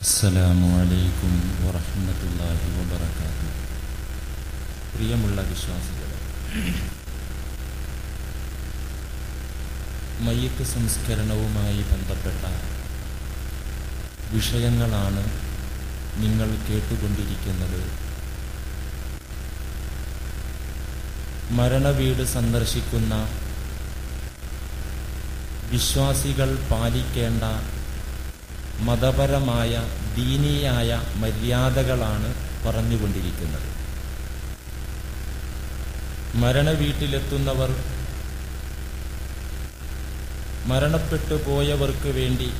അസ്സലാമു അലൈക്കും വറഹ്മത്തുള്ളാഹി വബറകാതുഹു. പ്രിയമുള്ള വിശ്വാസികളെ, മയ്യിത്ത് സംസ്കരണവുമായി ബന്ധപ്പെട്ട വിഷയങ്ങളാണ് നിങ്ങൾ കേട്ടുകൊണ്ടിരിക്കുന്നത്. മരണവീട് സന്ദർശിക്കുന്ന വിശ്വാസികൾ പാലിക്കേണ്ട മതപരമായ ദീനീയായ മര്യാദകളാണ് പറഞ്ഞുകൊണ്ടിരിക്കുന്നത്. മരണവീട്ടിലെത്തുന്നവർ മരണപ്പെട്ടു പോയവർക്ക് വേണ്ടി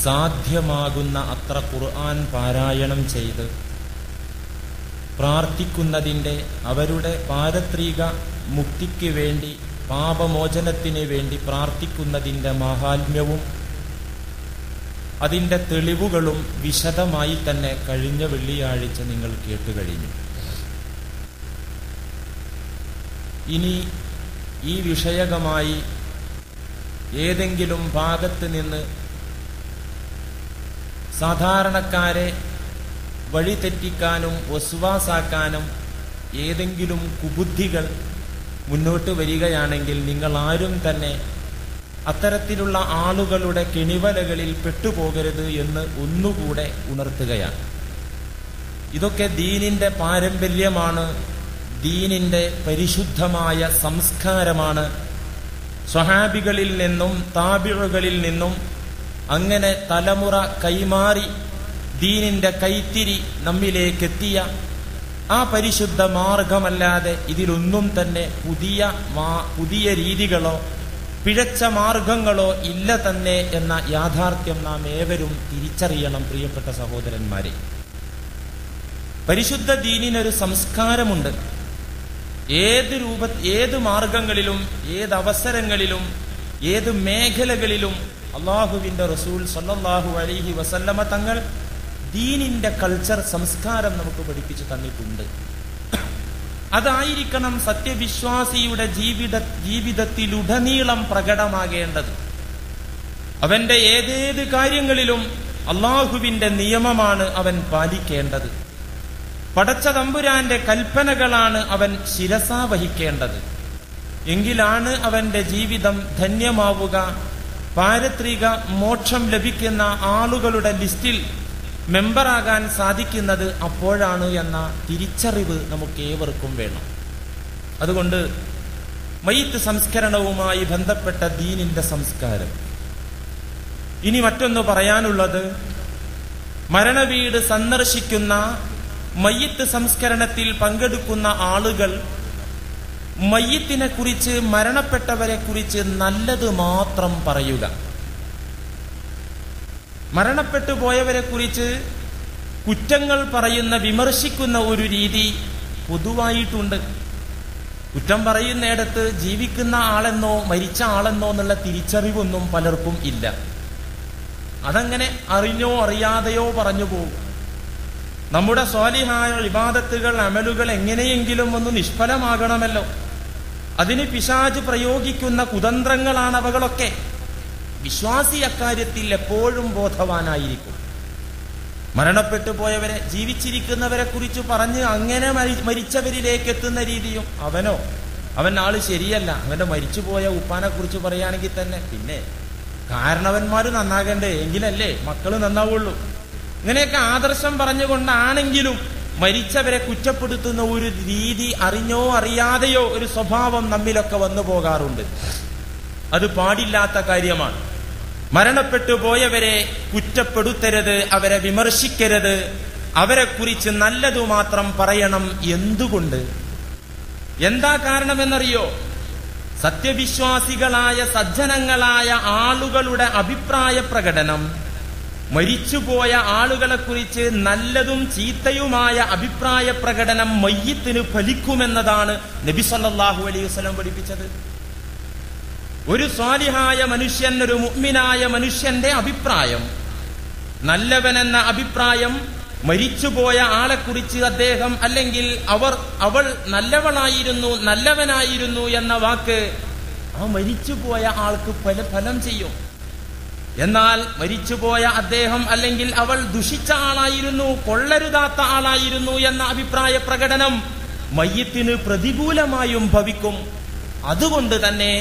സാധ്യമാകുന്ന അത്ര ഖുർആൻ പാരായണം ചെയ്ത് പ്രാർത്ഥിക്കുന്നതിൻ്റെ, അവരുടെ പാരത്രിക മുക്തിക്ക് വേണ്ടി, പാപമോചനത്തിന് വേണ്ടി പ്രാർത്ഥിക്കുന്നതിൻ്റെ മാഹാത്മ്യവും അതിൻ്റെ തെളിവുകളും വിശദമായി തന്നെ കഴിഞ്ഞ വെള്ളിയാഴ്ച നിങ്ങൾ കേട്ടുകഴിഞ്ഞു. ഇനി ഈ വിഷയകമായി ഏതെങ്കിലും ഭാഗത്ത് നിന്ന് സാധാരണക്കാരെ വഴിതെറ്റിക്കാനും വസ്വാസാക്കാനും ഏതെങ്കിലും കുബുദ്ധികൾ മുന്നോട്ട് വരികയാണെങ്കിൽ നിങ്ങൾ ആരും തന്നെ അത്തരത്തിലുള്ള ആളുകളുടെ കെണിവലകളിൽ പെട്ടുപോകരുത് എന്ന് ഒന്നുകൂടെ ഉണർത്തുകയാണ്. ഇതൊക്കെ ദീനിന്റെ പാരമ്പര്യമാണ്, ദീനിന്റെ പരിശുദ്ധമായ സംസ്കാരമാണ്. സ്വഹാബികളിൽ നിന്നും താബിഉകളിൽ നിന്നും അങ്ങനെ തലമുറ കൈമാറി ദീനിന്റെ കൈത്തിരി നമ്മിലേക്കെത്തിയ ആ പരിശുദ്ധ മാർഗമല്ലാതെ ഇതിലൊന്നും തന്നെ പുതിയ രീതികളോ പിഴച്ച മാർഗങ്ങളോ ഇല്ല തന്നെ എന്ന യാഥാർത്ഥ്യം നാം ഏവരും തിരിച്ചറിയണം. പ്രിയപ്പെട്ട സഹോദരന്മാരെ, പരിശുദ്ധ ദീനിനൊരു സംസ്കാരമുണ്ട്. ഏത് മാർഗങ്ങളിലും, ഏത് അവസരങ്ങളിലും, ഏത് മേഖലകളിലും അള്ളാഹുവിന്റെ റസൂൽ സല്ലല്ലാഹു അലൈഹി വസല്ലമ തങ്ങൾ ദീനിന്റെ കൾച്ചർ, സംസ്കാരം നമുക്ക് പഠിപ്പിച്ചു തന്നിട്ടുണ്ട്. അതായിരിക്കണം സത്യവിശ്വാസിയുടെ ജീവിതത്തിലുടനീളം പ്രകടമാകേണ്ടത്. അവന്റെ ഏതേത് കാര്യങ്ങളിലും അള്ളാഹുവിന്റെ നിയമമാണ് അവൻ പാലിക്കേണ്ടത്. പടച്ച തമ്പുരാന്റെ കൽപ്പനകളാണ് അവൻ ശിരസാ വഹിക്കേണ്ടത്. എങ്കിലാണ് അവന്റെ ജീവിതം ധന്യമാവുക, പാരത്രിക മോക്ഷം ലഭിക്കുന്ന ആളുകളുടെ ലിസ്റ്റിൽ മെമ്പറാകാൻ സാധിക്കുന്നത് അപ്പോഴാണ് എന്ന തിരിച്ചറിവ് നമുക്ക് ഏവർക്കും വേണം. അതുകൊണ്ട് മയ്യിത്ത് സംസ്കരണവുമായി ബന്ധപ്പെട്ട ദീനിന്റെ സംസ്കാരം. ഇനി മറ്റൊന്ന് പറയാനുള്ളത്, മരണവീട് സന്ദർശിക്കുന്ന, മയ്യിത്ത് സംസ്കരണത്തിൽ പങ്കെടുക്കുന്ന ആളുകൾ മയ്യിത്തിനെ കുറിച്ച്, മരണപ്പെട്ടവരെ കുറിച്ച് നല്ലത് മാത്രം പറയുക. മരണപ്പെട്ടു പോയവരെ കുറിച്ച് കുറ്റങ്ങൾ പറയുന്ന, വിമർശിക്കുന്ന ഒരു രീതി പൊതുവായിട്ടുണ്ട്. കുറ്റം പറയുന്നിടത്ത് ജീവിക്കുന്ന ആളെന്നോ മരിച്ച ആളെന്നോ എന്നുള്ള തിരിച്ചറിവൊന്നും പലർക്കും ഇല്ല. അതങ്ങനെ അറിഞ്ഞോ അറിയാതെയോ പറഞ്ഞു പോകും. നമ്മുടെ സ്വാലിഹായ ഇബാദത്തുകൾ, അമലുകൾ എങ്ങനെയെങ്കിലും ഒന്ന് നിഷ്ഫലമാകണമല്ലോ. അതിന് പിശാച് പ്രയോഗിക്കുന്ന കുതന്ത്രങ്ങളാണ് അവകളൊക്കെ. വിശ്വാസി അക്കാര്യത്തിൽ എപ്പോഴും ബോധവാനായിരിക്കും. മരണപ്പെട്ടു പോയവരെ, ജീവിച്ചിരിക്കുന്നവരെ കുറിച്ച് പറഞ്ഞ് അങ്ങനെ മരിച്ചവരിലേക്ക് എത്തുന്ന രീതിയും, അവൻ ആള് ശരിയല്ല, അവന്റെ മരിച്ചുപോയ ഉപ്പാനെ കുറിച്ച് പറയുകയാണെങ്കിൽ തന്നെ പിന്നെ കാരണവന്മാര് നന്നാകണ്ടേ, എങ്കിലല്ലേ മക്കള് നന്നാവുള്ളൂ. ഇങ്ങനെയൊക്കെ ആദർശം പറഞ്ഞുകൊണ്ടാണെങ്കിലും മരിച്ചവരെ കുറ്റപ്പെടുത്തുന്ന ഒരു രീതി അറിഞ്ഞോ അറിയാതെയോ ഒരു സ്വഭാവം നമ്മിലൊക്കെ വന്നു പോകാറുണ്ട്. അത് പാടില്ലാത്ത കാര്യമാണ്. മരണപ്പെട്ടു പോയവരെ കുറ്റപ്പെടുത്തരുത്, അവരെ വിമർശിക്കരുത്, അവരെ കുറിച്ച് നല്ലതു മാത്രം പറയണം. എന്തുകൊണ്ട്? എന്താ കാരണമെന്നറിയോ? സത്യവിശ്വാസികളായ സജ്ജനങ്ങളായ ആളുകളുടെ അഭിപ്രായ പ്രകടനം, മരിച്ചുപോയ ആളുകളെ കുറിച്ച് നല്ലതും ചീത്തയുമായ അഭിപ്രായ പ്രകടനം മയ്യിത്തിന് ഫലിക്കുമെന്നതാണ് നബി സല്ലല്ലാഹു അലൈഹി വസല്ലം പഠിപ്പിച്ചത്. ഒരു സ്വാലിഹായ മനുഷ്യൻ, ഒരു മുഅ്മിനായ മനുഷ്യന്റെ അഭിപ്രായം, നല്ലവനെന്ന അഭിപ്രായം, മരിച്ചുപോയ ആളെക്കുറിച്ച് അദ്ദേഹം അല്ലെങ്കിൽ അവൾ നല്ലവളായിരുന്നു, നല്ലവനായിരുന്നു എന്ന വാക്ക് ആ മരിച്ചുപോയ ആൾക്ക് ഫലം ചെയ്യും. എന്നാൽ മരിച്ചുപോയ അദ്ദേഹം അല്ലെങ്കിൽ അവൾ ദുഷിച്ച ആളായിരുന്നു, കൊള്ളരുതാത്ത ആളായിരുന്നു എന്ന അഭിപ്രായ പ്രകടനം മയ്യിത്തിന് പ്രതികൂലമായും ഭവിക്കും. അതുകൊണ്ട് തന്നെ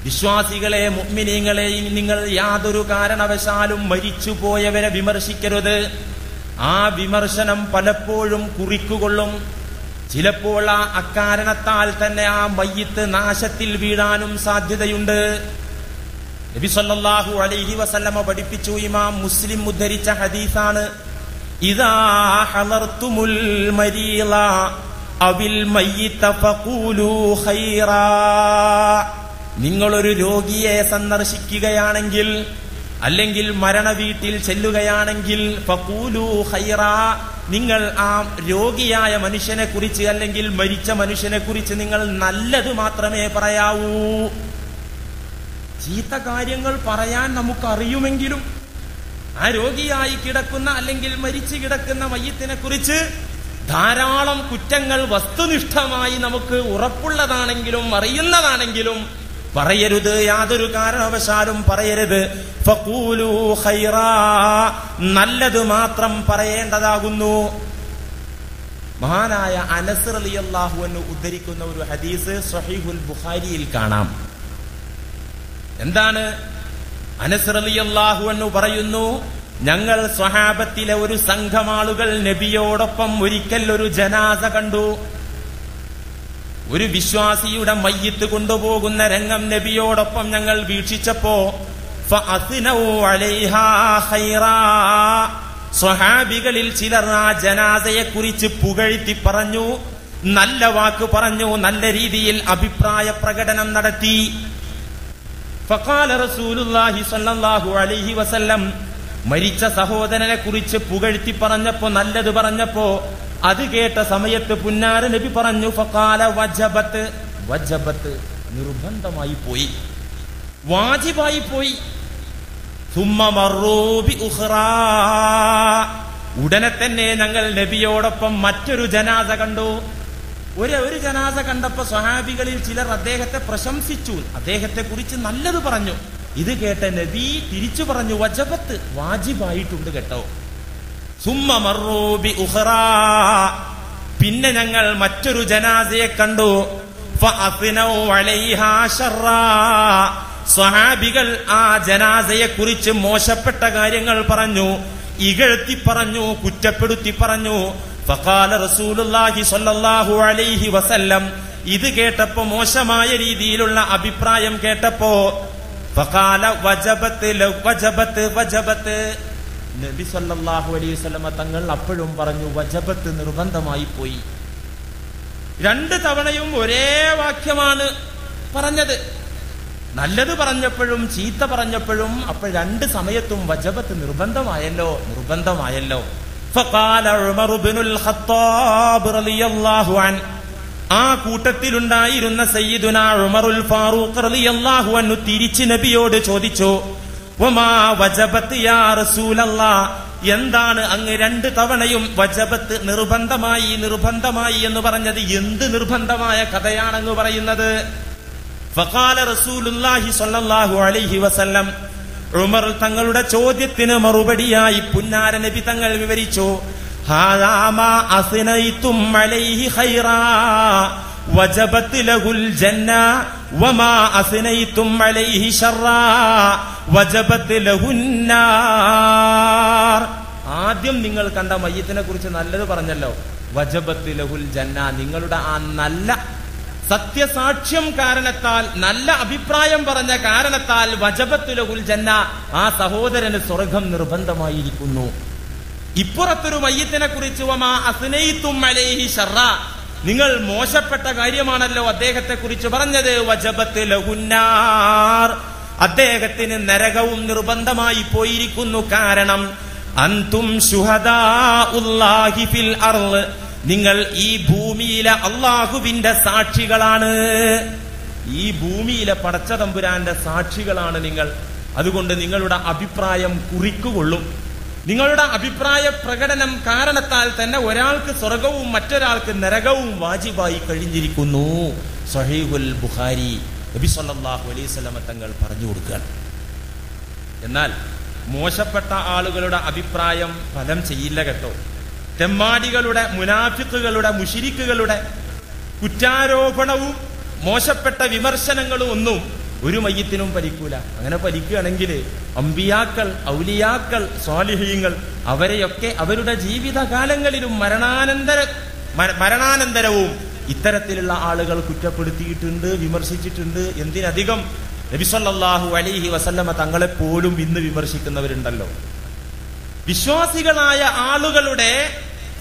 വിശ്വാസികളെ, മുഅ്മിനീങ്ങളെ, നിങ്ങൾ യാതൊരു കാരണവശാലും മരിച്ചുപോയവരെ വിമർശിക്കരുത്. ആ വിമർശനം പലപ്പോഴും കുറിക്കുകൊള്ളും. ചിലപ്പോൾ അക്കാരണത്താൽ തന്നെ ആ മയ്യിത്ത് നാശത്തിൽ വീഴാനും സാധ്യതയുണ്ട്. നബി സല്ലല്ലാഹു അലൈഹി വസല്ലമ പഠിപ്പിച്ചു, ഇമാം മുസ്ലിം ഉദ്ധരിച്ച ഹദീസാണ്, ഇദാ ഹളർതുമുൽ മരീള അവിൽ മയ്യിത ഫഖൂലു ഖൈറാ. നിങ്ങളൊരു രോഗിയെ സന്ദർശിക്കുകയാണെങ്കിൽ അല്ലെങ്കിൽ മരണവീട്ടിൽ ചെല്ലുകയാണെങ്കിൽ ഫഖൂലു ഖൈറാ, നിങ്ങൾ ആ രോഗിയായ മനുഷ്യനെ കുറിച്ച് അല്ലെങ്കിൽ മരിച്ച മനുഷ്യനെ കുറിച്ച് നിങ്ങൾ നല്ലത് മാത്രമേ പറയാവൂ. ചീത്ത കാര്യങ്ങൾ പറയാൻ നമുക്കറിയുമെങ്കിലും ആ രോഗിയായി കിടക്കുന്ന അല്ലെങ്കിൽ മരിച്ചു കിടക്കുന്ന മയ്യിത്തിനെ കുറിച്ച് ധാരാളം കുറ്റങ്ങൾ വസ്തുനിഷ്ഠമായി നമുക്ക് ഉറപ്പുള്ളതാണെങ്കിലും അറിയുന്നതാണെങ്കിലും പറയരുത്, യാതൊരു കാരണവശാലും പറയരുത്. ഫഖൂലു ഖൈറാ, നല്ലത് മാത്രം പറയേണ്ടതാകുന്നു. മഹാനായ അനസ് റളിയല്ലാഹു അൻഹു ഉദ്ധരിക്കുന്ന ഒരു ഹദീസ് സ്വഹീഹുൽ ബുഖാരിയിൽ കാണാം. എന്താണ്? അനസ് റളിയല്ലാഹു അൻഹു പറയുന്നു, ഞങ്ങൾ സ്വഹാബത്തിലെ ഒരു സംഘം ആളുകൾ നബിയോടൊപ്പം ഒരിക്കൽ ഒരു ജനാസ കണ്ടു. ഒരു വിശ്വാസിയുടെ മയ്യിത്ത് കൊണ്ടുപോകുന്ന രംഗം നബിയോടൊപ്പം ഞങ്ങൾ വീക്ഷിച്ചപ്പോ ഫഅസ്നൗ അലൈഹാ ഖൈറാ, സ്വഹാബികളിൽ ചിലർ ആ ജനാസയെ കുറിച്ച് പുകഴ്ത്തി പറഞ്ഞു, നല്ല വാക്ക് പറഞ്ഞു, നല്ല രീതിയിൽ അഭിപ്രായ പ്രകടനം നടത്തി. ഫഖാല റസൂലുള്ളാഹി സ്വല്ലല്ലാഹു അലൈഹി വസല്ലം, മരിച്ച സഹോദരനെ കുറിച്ച് പുകഴ്ത്തി പറഞ്ഞപ്പോ, നല്ലത് പറഞ്ഞപ്പോ അത് കേട്ട സമയത്ത് പുന്നാര നബി പറഞ്ഞു, ഫഖാല വജബത്ത്, വജബത്ത് നിർബന്ധമായി പോയി, വാജിബായി പോയി. സുമ്മ മർറൂ ബി ഉഖ്റാ, ഉടനെ തന്നെ ഞങ്ങൾ നബിയോടൊപ്പം മറ്റൊരു ജനാസ കണ്ടു. ഒരു ജനാസ കണ്ടപ്പോ സ്വഹാബികളിൽ ചിലർ അദ്ദേഹത്തെ പ്രശംസിച്ചു, അദ്ദേഹത്തെ കുറിച്ച് നല്ലത് പറഞ്ഞു. ഇത് കേട്ട നബി തിരിച്ചു പറഞ്ഞു, വജബത്ത് വാജിബായിട്ടുണ്ട് കേട്ടോ. സുമ്മ മർറൂ ബി ഉഖ്റാ, പിന്നെ ഞങ്ങൾ മറ്റൊരു ജനാസയെ കണ്ടു. ഫഅസ്നൗ അലൈഹാ ശർറാ, സ്വഹാബികൾ ആ ജനാസയെ കുറിച്ച് മോശപ്പെട്ട കാര്യങ്ങൾ പറഞ്ഞു, ഇകഴ്ത്തി പറഞ്ഞു, കുറ്റപ്പെടുത്തി പറഞ്ഞു. ഫഖാല റസൂലുള്ളാഹി സ്വല്ലല്ലാഹു അലൈഹി വസല്ലം, ഇത് കേട്ടപ്പോ, മോശമായ രീതിയിലുള്ള അഭിപ്രായം കേട്ടപ്പോ, ഫഖാല വജബത്ത് വജബത്ത് വജബത്ത്, നബി സല്ലല്ലാഹു അലൈഹി വസല്ലമ തങ്ങൾ അപ്പോഴും പറഞ്ഞു, വജബത്ത് നിർബന്ധമായി പോയി. രണ്ട് തവണയും ഒരേ വാക്യമാണ് പറഞ്ഞത്. നല്ലത് പറഞ്ഞപ്പോഴും ചീത്ത പറഞ്ഞപ്പോഴും അപ്പോൾ രണ്ട് സമയത്തും വജബത്ത് നിർബന്ധമായല്ലോ, നിർബന്ധമായല്ലോ. ഫഖാല ഉമർ ഇബ്നുൽ ഖത്താബ് റളിയല്ലാഹു അൻഹു, ആ കൂട്ടത്തിലുണ്ടായിരുന്ന സയ്യിദുനാ ഉമറുൽ ഫാറൂഖ് റളിയല്ലാഹു അൻഹു തിരിച്ച് നബിയോട് ചോദിച്ചു, വമാ വജബത്ത് യാ റസൂലല്ലാഹ്, എന്താണ് അങ്ങ് രണ്ട് തവണയും വജബത്ത് നിർബന്ധമായി നിർബന്ധമായി എന്ന് പറഞ്ഞത്? എന്ത് നിർബന്ധമായ കഥയാണെന്ന് പറയുന്നത്? ഫഖാല റസൂലുള്ളാഹി സ്വല്ലല്ലാഹു അലൈഹി വസല്ലം, ഉമർ തങ്ങളുടെ ചോദ്യത്തിന് മറുപടിയായി പുന്നാര നബി തങ്ങൾ വിവരിച്ചു, ഹാദാ മാ അസ്നൈതും അലൈഹി ഖൈറാ വജബത്ത് ലഹുൽ ജന്ന വമാ അസ്നൈതും അലൈഹി ശർറാ വജബത്ത് ലഹുന്നാർ. ആദ്യം നിങ്ങൾ കണ്ട മയ്യിത്തിനെ കുറിച്ച് നല്ലത് പറഞ്ഞല്ലോ, വജബത്ത് ലഹുൽ ജന്ന, നിങ്ങളുടെ ആ നല്ല സത്യസാക്ഷ്യം കാരണത്താൽ, നല്ല അഭിപ്രായം പറഞ്ഞ കാരണത്താൽ വജബത്ത് ലഹുൽ ജന്ന, ആ സഹോദരന് സ്വർഗം നിർബന്ധമായിരിക്കുന്നു. ഇപ്പുറത്തൊരു മയ്യിത്തിനെ കുറിച്ച് വമാ അസ്നൈതും അലൈഹി ശർറാ, നിങ്ങൾ മോശപ്പെട്ട കാര്യമാണല്ലോ അദ്ദേഹത്തെ കുറിച്ച് പറഞ്ഞത്, വജബത്ത് ലഹുന്നാർ, അദ്ദേഹത്തിന് നരകവും നിർബന്ധമായി പോയിരിക്കുന്നു. കാരണം അൻതും ശുഹദാഉല്ലാഹി ഫിൽ അർള്, നിങ്ങൾ ഈ ഭൂമിയിലെ അള്ളാഹുവിന്റെ സാക്ഷികളാണ്, ഈ ഭൂമിയിലെ പടച്ചതമ്പുരാന്റെ സാക്ഷികളാണ് നിങ്ങൾ. അതുകൊണ്ട് നിങ്ങളുടെ അഭിപ്രായം കുറിക്കുകൊള്ളും. നിങ്ങളുടെ അഭിപ്രായ പ്രകടനം കാരണത്താൽ തന്നെ ഒരാൾക്ക് സ്വർഗവും മറ്റൊരാൾക്ക് നരകവും വാജിബായി കഴിഞ്ഞിരിക്കുന്നു. സ്വഹീഹുൽ ബുഖാരി, നബി സല്ലല്ലാഹു അലൈഹി വസല്ലം തങ്ങൾ പറഞ്ഞു കൊടുക്കുകയാണ്. എന്നാൽ മോശപ്പെട്ട ആളുകളുടെ അഭിപ്രായം ഫലം ചെയ്യില്ല കേട്ടോ. തെമ്മാടികളുടെ, മുനാഫിക്കുകളുടെ, മുശിരിക്കുകളുടെ കുറ്റാരോപണവും മോശപ്പെട്ട വിമർശനങ്ങളും ഒന്നും ഒരു മയ്യത്തിനും ഫലിക്കൂല. അങ്ങനെ ഫലിക്കുകയാണെങ്കിൽ അമ്പിയാക്കൾ, ഔലിയാക്കൾ, സ്വാലിഹീങ്ങൾ അവരെയൊക്കെ അവരുടെ ജീവിതകാലങ്ങളിലും മരണാനന്തരവും ഇത്തരത്തിലുള്ള ആളുകൾ കുറ്റപ്പെടുത്തിയിട്ടുണ്ട്, വിമർശിച്ചിട്ടുണ്ട്. എന്തിനധികം നബി സല്ലല്ലാഹു അലൈഹി വസല്ലമ തങ്ങളെ പോലും ഇന്ന് വിമർശിക്കുന്നവരുണ്ടല്ലോ. വിശ്വാസികളായ ആളുകളുടെ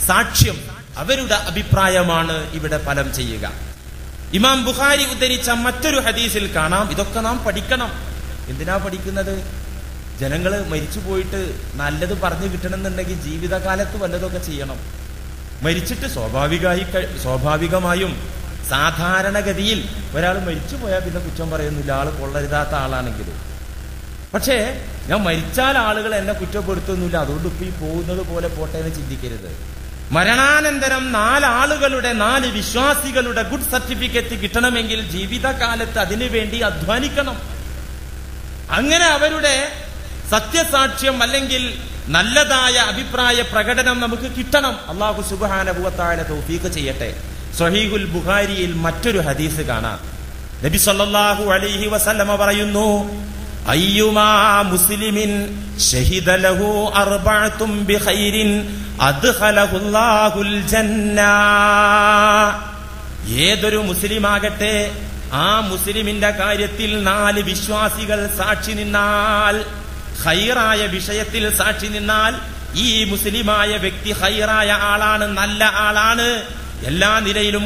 സാക്ഷ്യം, അവരുടെ അഭിപ്രായമാണ് ഇവിടെ ഫലം ചെയ്യുക. ഇമാം ബുഖാരി ഉദ്ധരിച്ച മറ്റൊരു ഹദീസിൽ കാണാം, ഇതൊക്കെ നാം പഠിക്കണം. എന്തിനാ പഠിക്കുന്നത്? ജനങ്ങള് മരിച്ചു പോയിട്ട് നല്ലത് പറഞ്ഞു കിട്ടണമെന്നുണ്ടെങ്കിൽ ജീവിതകാലത്ത് വല്ലതൊക്കെ ചെയ്യണം. മരിച്ചിട്ട് സ്വാഭാവികമായും സാധാരണഗതിയിൽ ഒരാൾ മരിച്ചു പോയാൽ പിന്നെ കുറ്റം പറയുന്നില്ല, ആള് കൊള്ളരുതാത്ത ആളാണെങ്കിലും. പക്ഷേ ഞാൻ മരിച്ചാൽ ആളുകൾ എന്നെ കുറ്റപ്പെടുത്തുന്നില്ല, അതുകൊണ്ട് ഇപ്പൊ ഈ പോകുന്നത് പോലെ പോട്ടെ എന്ന് ചിന്തിക്കരുത്. മരണാനന്തരം 4 ആളുകളുടെ, 4 വിശ്വാസികളുടെ ഗുഡ് സർട്ടിഫിക്കറ്റ് കിട്ടണമെങ്കിൽ ജീവിതകാലത്ത് അതിനു വേണ്ടി അധ്വാനിക്കണം. അങ്ങനെ അവരുടെ സത്യസാക്ഷ്യം അല്ലെങ്കിൽ നല്ലതായ അഭിപ്രായ പ്രകടനം നമുക്ക് കിട്ടണം. അല്ലാഹു സുബ്ഹാനഹു വ തആല തൗഫീഖ് ചെയ്യട്ടെ. സ്വഹീഹുൽ ബുഖാരിയിൽ മറ്റൊരു ഹദീസ് കാണാം. നബി സല്ലല്ലാഹു അലൈഹി വസല്ലമ പറയുന്നു, അയ്യുമാ മുസ്ലിമിൻ ഷഹിദ ലഹു അർബഅതും ബിഖൈരിൻ അദ്ഖലഹുല്ലാഹുൽ ജന്ന. ഏതൊരു മുസ്ലിമാകട്ടെ, ആ മുസ്ലിമിന്റെ കാര്യത്തിൽ 4 വിശ്വാസികൾ സാക്ഷി നിന്നാൽ, ഖൈറായ വിഷയത്തിൽ സാക്ഷി നിന്നാൽ, ഈ മുസ്ലിമായ വ്യക്തി ഖൈറായ ആളാണ്, നല്ല ആളാണ്, എല്ലാ നിലയിലും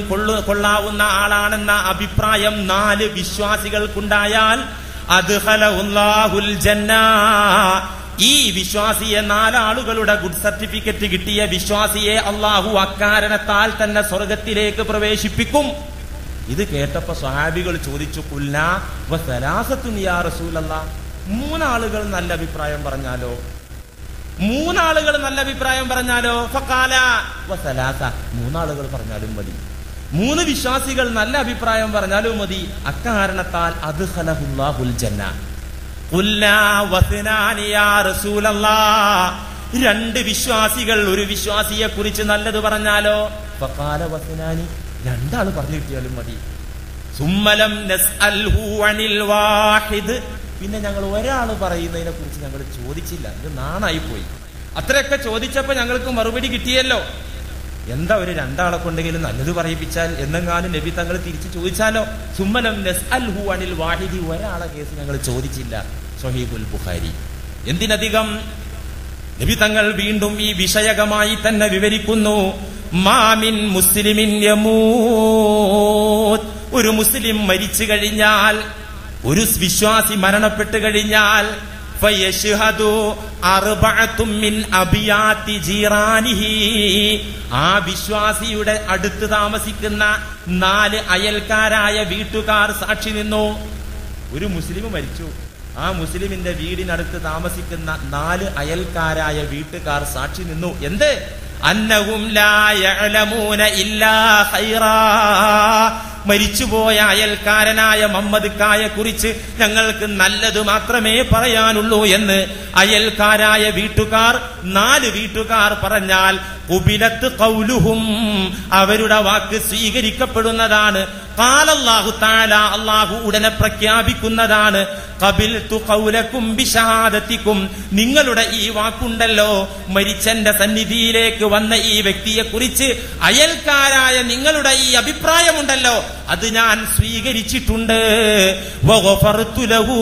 കൊള്ളാവുന്ന ആളാണെന്ന അഭിപ്രായം 4 വിശ്വാസികൾക്കുണ്ടായാൽ അദ്ഖലഹുല്ലാഹുൽ ജന്ന, ഈ വിശ്വാസിയെ, 4 ആളുകളുടെ ഗുഡ് സർട്ടിഫിക്കറ്റ് കിട്ടിയ വിശ്വാസിയെ അള്ളാഹു അക്കാരണത്താൽ തന്നെ സ്വർഗത്തിലേക്ക് പ്രവേശിപ്പിക്കും. ഇത് കേട്ടപ്പോ സ്വഹാബികൾ ചോദിച്ചു, ഖുൽനാ വസലാസത്തുൻ യാ റസൂലല്ലാഹ്, 3 ആളുകൾ നല്ല അഭിപ്രായം പറഞ്ഞാലോ? 3 ആളുകൾ നല്ല അഭിപ്രായം പറഞ്ഞാലോ? ഫഖാല വസലാസ, 3 ആളുകൾ പറഞ്ഞാലും മതി, 3 വിശ്വാസികൾ നല്ല അഭിപ്രായം പറഞ്ഞാലും മതി, അക്കാരണത്താൽ അദ്ഖലഹുല്ലാഹുൽ ജന്ന. ഖുൽനാ വസ്നാനി യാ റസൂലല്ലാഹ്, 2 വിശ്വാസികൾ ഒരു വിശ്വാസിയെ കുറിച്ച് നല്ലത് പറഞ്ഞാലോ? ഫഖാല വസ്നാനി, 2 ആള് പറഞ്ഞു കിട്ടിയാലും മതി. സുമ്മലം നസ്അൽഹു അനിൽ വാഹിദ്, പിന്നെ ഞങ്ങൾ ഒരാൾ പറയുന്നതിനെ കുറിച്ച് ഞങ്ങൾ ചോദിച്ചില്ല. ഇത് നാണായിപ്പോയി. അത്രയൊക്കെ ചോദിച്ചപ്പോ ഞങ്ങൾക്ക് മറുപടി കിട്ടിയല്ലോ. എന്താ ഒരു 2 ആളെ കൊണ്ടെങ്കിലും നല്ലത് പറയിപ്പിച്ചാൽ എന്നെങ്ങാനും നബി തങ്ങൾ തിരിച്ചു ചോദിച്ചാലോ? സുമ്മലം നസ്അൽഹു അനിൽ വാഹിദി, ഒരാളെ കേസ് ഞങ്ങൾ ചോദിച്ചില്ല. സ്വഹീഹുൽ ബുഖാരി. എന്തിനധികം നബി തങ്ങൾ വീണ്ടും ഈ വിഷയകമായി തന്നെ വിവരിക്കുന്നു. മാമിൻ മുസ്ലിമിൻ യമൂത്, ഒരു മുസ്ലിം മരിച്ചു കഴിഞ്ഞാൽ, ഒരു വിശ്വാസി മരണപ്പെട്ടു കഴിഞ്ഞാൽ, ഫയശ്ഹദു അർബഅതും മിൻ അബിയാതി ജീറാനിഹി, ആ വിശ്വാസിയുടെ അടുത്ത് താമസിക്കുന്ന 4 അയൽക്കാരായ വീട്ടുകാർ സാക്ഷി നിന്നു. ഒരു മുസ്ലിം മരിച്ചു, ആ മുസ്ലിമിന്റെ വീടിനടുത്ത് താമസിക്കുന്ന 4 അയൽക്കാരായ വീട്ടുകാർ സാക്ഷി നിന്നു. എന്ത്? അന്നഹും ലാ യഅലമൂന ഇല്ലാ ഖൈറാ, മരിച്ചുപോയ അയൽക്കാരനായ മുഹമ്മദ് കായെ കുറിച്ച് ഞങ്ങൾക്ക് നല്ലത് മാത്രമേ പറയാനുള്ളൂ എന്ന് അയൽക്കാരായ വീട്ടുകാർ, 4 വീട്ടുകാർ പറഞ്ഞാൽ ഖുബിലത്ത് ഖൗലുഹും, അവരുടെ വാക്ക് സ്വീകരിക്കപ്പെടുന്നതാണ്. ഖാലല്ലാഹു തആല, അല്ലാഹു ഉടനെ പ്രഖ്യാപിക്കുന്നതാണ്, ഖബിൽതു ഖൗലകും ബിശഹാദതികും, നിങ്ങളുടെ ഈ വാക്കുണ്ടല്ലോ, മരിച്ചന്റെ സന്നിധിയിലേക്ക് വന്ന ഈ വ്യക്തിയെ കുറിച്ച് അയൽക്കാരായ നിങ്ങളുടെ ഈ അഭിപ്രായമുണ്ടല്ലോ, അത് ഞാൻ സ്വീകരിച്ചിട്ടുണ്ട്. വഗഫർതു ലഹു,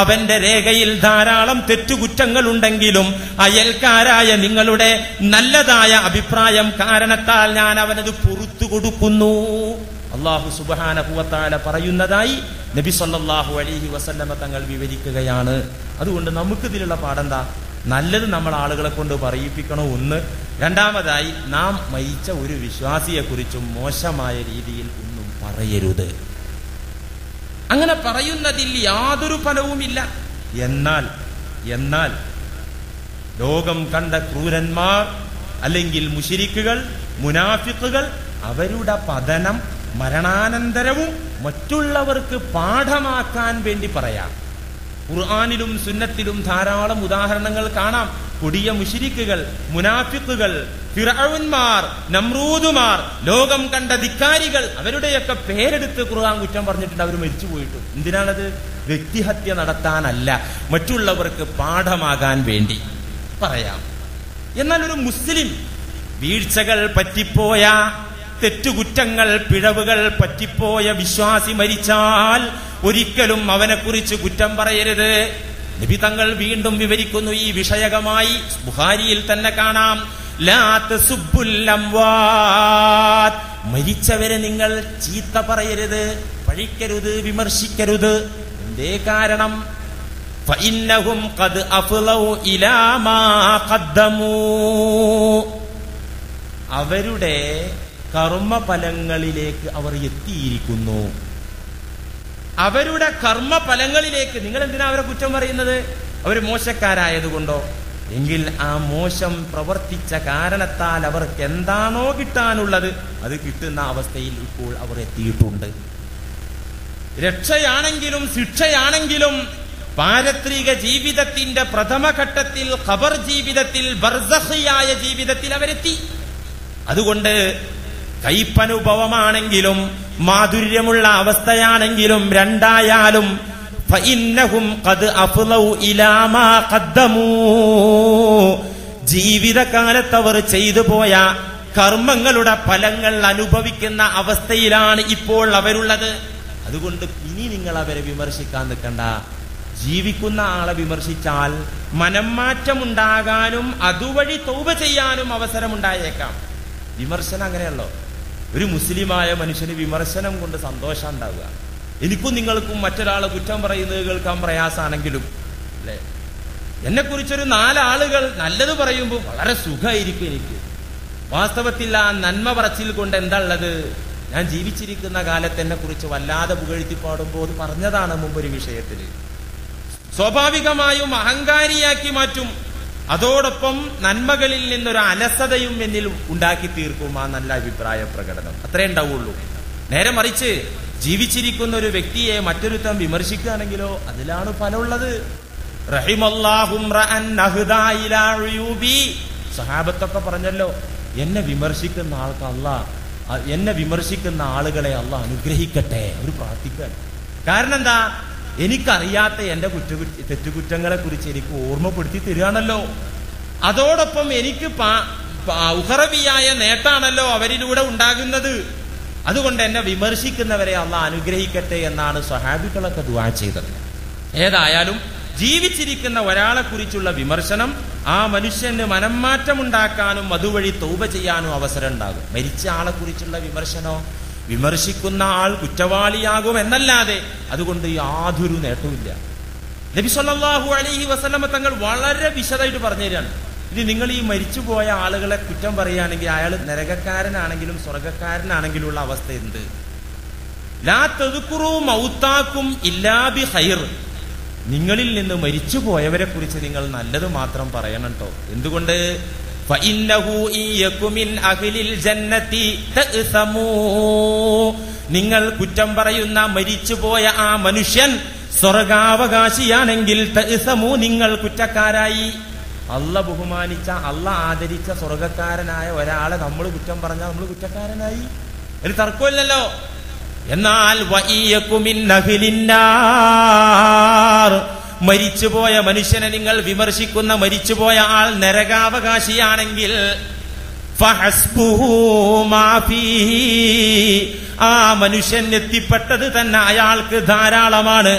അവന്റെ രേഖയിൽ ധാരാളം തെറ്റുകുറ്റങ്ങൾ ഉണ്ടെങ്കിലും അയൽക്കാരായ നിങ്ങളുടെ നല്ലതായ അഭിപ്രായം കാരണത്താൽ ഞാൻ അവനത് പുറത്തു കൊടുക്കുന്നു. അല്ലാഹു സുബ്ഹാനഹു വ തആല പറയുന്നതായി നബി സല്ലല്ലാഹു അലൈഹി വസല്ലമ തങ്ങൾ വിവരിക്കുകയാണ്. അതുകൊണ്ട് നമുക്കിതിലുള്ള പാഠെന്താ? നല്ലത് നമ്മൾ ആളുകളെ കൊണ്ട് പറയിപ്പിക്കണോ, ഒന്ന്. രണ്ടാമതായി, നാം മരിച്ച ഒരു വിശ്വാസിയെ കുറിച്ചും മോശമായ രീതിയിൽ ഒന്നും പറയരുത്. അങ്ങനെ പറയുന്നതിൽ യാതൊരു ഫലവുമില്ല. എന്നാൽ ലോകം കണ്ട ക്രൂരന്മാർ അല്ലെങ്കിൽ മുശ്രിക്കുകൾ, മുനാഫിക്കുകൾ, അവരുടെ പതനം മരണാനന്തരവും മറ്റുള്ളവർക്ക് പാഠമാക്കാൻ വേണ്ടി പറയാം. ഖുർആനിലും സുന്നത്തിലും ധാരാളം ഉദാഹരണങ്ങൾ കാണാം. കൊടിയ മുശ്രിക്കുകൾ, മുനാഫിക്കുകൾ, ഫിർഔൻമാർ, നമ്രൂദുമാർ, ലോകം കണ്ട ധിക്കാരികൾ, അവരുടെയൊക്കെ പേരെടുത്ത് ഖുർആൻ കുറ്റം പറഞ്ഞിട്ടുണ്ട്. അവർ മരിച്ചു പോയിട്ടു. എന്തിനാണത്? വ്യക്തിഹത്യ നടത്താനല്ല, മറ്റുള്ളവർക്ക് പാഠമാകാൻ വേണ്ടി പറയാം. എന്നാൽ ഒരു മുസ്ലിം വീഴ്ചകൾ പറ്റിപ്പോയ, തെറ്റുകുറ്റങ്ങൾ, പിഴവുകൾ പറ്റിപ്പോയ വിശ്വാസി മരിച്ചാൽ ഒരിക്കലും അവനെക്കുറിച്ച് കുറ്റം പറയരുത്. നബി തങ്ങൾ വീണ്ടും വിവരിക്കുന്നു ഈ വിഷയകമായി. ബുഖാരിയിൽ തന്നെ കാണാം, ലാ തസുബ്ബുൽ അംവാത്, മരിച്ചവരെ നിങ്ങൾ ചീത്ത പറയരുത്, പഴിക്കരുത്, വിമർശിക്കരുത്. എന്തേ കാരണം? ഫഇന്നഹും ഖദ് അഫ്ളൗ ഇലാ മാ ഖദ്ദമൂ, അവരുടെ കർമ്മഫലങ്ങളിലേക്ക് അവർ എത്തിയിരിക്കുന്നു. അവരുടെ കർമ്മഫലങ്ങളിലേക്ക്. നിങ്ങൾ എന്തിനാ അവരെ കുറ്റം പറയുന്നത്? അവർ മോശക്കാരായതുകൊണ്ടോ? എങ്കിൽ ആ മോശം പ്രവർത്തിച്ച കാരണത്താൽ അവർക്ക് എന്താണോ കിട്ടാനുള്ളത് അത് കിട്ടുന്ന അവസ്ഥയിൽ ഇപ്പോൾ അവർ എത്തിയിട്ടുണ്ട്. രക്ഷയാണെങ്കിലും ശിക്ഷയാണെങ്കിലും പാരത്രിക ജീവിതത്തിന്റെ പ്രഥമഘട്ടത്തിൽ, ഖബർ ജീവിതത്തിൽ, ബർസഖിയായ ജീവിതത്തിൽ അവരെത്തി. അതുകൊണ്ട് കൈപ്പനുഭവമാണെങ്കിലും മാധുര്യമുള്ള അവസ്ഥയാണെങ്കിലും രണ്ടായാലും ഫഇന്നഹും ഖദ് അഫ്ളൗ ഇലാ മാ ഖദ്ദമൂ, ജീവിതകാലത്ത് അവർ ചെയ്തു പോയ കർമ്മങ്ങളുടെ ഫലങ്ങൾ അനുഭവിക്കുന്ന അവസ്ഥയിലാണ് ഇപ്പോൾ അവരുള്ളത്. അതുകൊണ്ട് ഇനി നിങ്ങൾ അവരെ വിമർശിക്കാൻ നിൽക്കണ്ട. ജീവിക്കുന്ന ആളെ വിമർശിച്ചാൽ മനംമാറ്റമുണ്ടാകാനും അതുവഴി തൗബ ചെയ്യാനും അവസരമുണ്ടായേക്കാം. വിമർശനം അങ്ങനെയല്ലോ. ഒരു മുസ്ലിമായ മനുഷ്യന് വിമർശനം കൊണ്ട് സന്തോഷം ഉണ്ടാവുക. എനിക്കും നിങ്ങൾക്കും മറ്റൊരാളെ കുറ്റം പറയുന്നത് കേൾക്കാൻ പ്രയാസമാണെങ്കിലും അല്ലെ, എന്നെ കുറിച്ചൊരു 4 ആളുകൾ നല്ലത് പറയുമ്പോൾ വളരെ സുഖമായിരിക്കും എനിക്ക്. വാസ്തവത്തിൽ ആ നന്മ പറച്ചിൽ കൊണ്ട് എന്താ ഉള്ളത്? ഞാൻ ജീവിച്ചിരിക്കുന്ന കാലത്ത് എന്നെ കുറിച്ച് വല്ലാതെ പുകഴ്ത്തി പാടുമ്പോൾ അത് പറഞ്ഞതാണ് മുമ്പൊരു വിഷയത്തിൽ. സ്വാഭാവികമായും അഹങ്കാരിയാക്കി മാറ്റും. അതോടൊപ്പം നന്മകളിൽ നിന്നൊരു അലസതയും എന്നിൽ ഉണ്ടാക്കി തീർക്കും ആ നല്ല അഭിപ്രായ പ്രകടനം. അത്രേ ഉണ്ടാവുള്ളൂ. നേരെ മറിച്ച് ജീവിച്ചിരിക്കുന്ന ഒരു വ്യക്തിയെ മറ്റൊരുത്തം വിമർശിക്കുകയാണെങ്കിലോ അതിലാണ് ഫലമുള്ളത്. സഹാബത്തൊക്കെ പറഞ്ഞല്ലോ, എന്നെ വിമർശിക്കുന്ന ആൾക്ക് എന്നെ വിമർശിക്കുന്ന ആളുകളെ അള്ളാഹ് അനുഗ്രഹിക്കട്ടെ. അവർ പ്രാർത്ഥിക്കാൻ കാരണം എന്താ? എനിക്കറിയാത്ത എന്റെ തെറ്റുകുറ്റങ്ങളെ കുറിച്ച് എനിക്ക് ഓർമ്മപ്പെടുത്തി തരികയാണല്ലോ. അതോടൊപ്പം എനിക്ക് ഉഖറവിയായ നേട്ടാണല്ലോ അവരിലൂടെ ഉണ്ടാകുന്നത്. അതുകൊണ്ട് എന്നെ വിമർശിക്കുന്നവരെ അള്ളാഹ് അനുഗ്രഹിക്കട്ടെ എന്നാണ് സ്വഹാബികളൊക്കെ ദുആ ചെയ്തത്. ഏതായാലും ജീവിച്ചിരിക്കുന്ന ഒരാളെ കുറിച്ചുള്ള വിമർശനം ആ മനുഷ്യന് മനംമാറ്റമുണ്ടാക്കാനും അതുവഴി തൗബ ചെയ്യാനും അവസരം ഉണ്ടാകും. മരിച്ച ആളെ കുറിച്ചുള്ള വിമർശനോ വിമർശിക്കുന്ന ആൾ കുറ്റവാളിയാകും എന്നല്ലാതെ അതുകൊണ്ട് യാതൊരു നേട്ടവുമില്ല. നബി സല്ലല്ലാഹു അലൈഹി വസല്ലമ തങ്ങൾ വളരെ വിശദമായിട്ട് പറഞ്ഞു തരാണ്. ഇനി നിങ്ങൾ ഈ മരിച്ചുപോയ ആളുകളെ കുറ്റം പറയുകയാണെങ്കിൽ അയാൾ നരകക്കാരനാണെങ്കിലും സ്വർഗക്കാരനാണെങ്കിലുള്ള അവസ്ഥ എന്ത്? ലാ തദ്കുറൂ മൗതാക്കും ഇല്ലാ ബി ഖൈർ, നിങ്ങളിൽ നിന്ന് മരിച്ചുപോയവരെ കുറിച്ച് നിങ്ങൾ നല്ലത് മാത്രം പറയണം കേട്ടോ. എന്തുകൊണ്ട്? നിങ്ങൾ കുറ്റം പറയുന്ന മരിച്ചുപോയ ആ മനുഷ്യൻ സ്വർഗാവകാശിയാണെങ്കിൽ തഅ്സമൂ, നിങ്ങൾ കുറ്റക്കാരായി. അള്ളാഹ് ബഹുമാനിച്ച, അള്ളാഹ് ആദരിച്ച സ്വർഗക്കാരനായ ഒരാളെ നമ്മൾ കുറ്റം പറഞ്ഞാൽ നമ്മൾ കുറ്റക്കാരനായി. ഒരു തർക്കമില്ലല്ലോ. എന്നാൽ മരിച്ചുപോയ മനുഷ്യനെ നിങ്ങൾ വിമർശിക്കുന്ന മരിച്ചുപോയ ആൾ നരകാവകാശിയാണെങ്കിൽ ആ മനുഷ്യൻ എത്തിപ്പെട്ടത് തന്നെ അയാൾക്ക് ധാരാളമാണ്.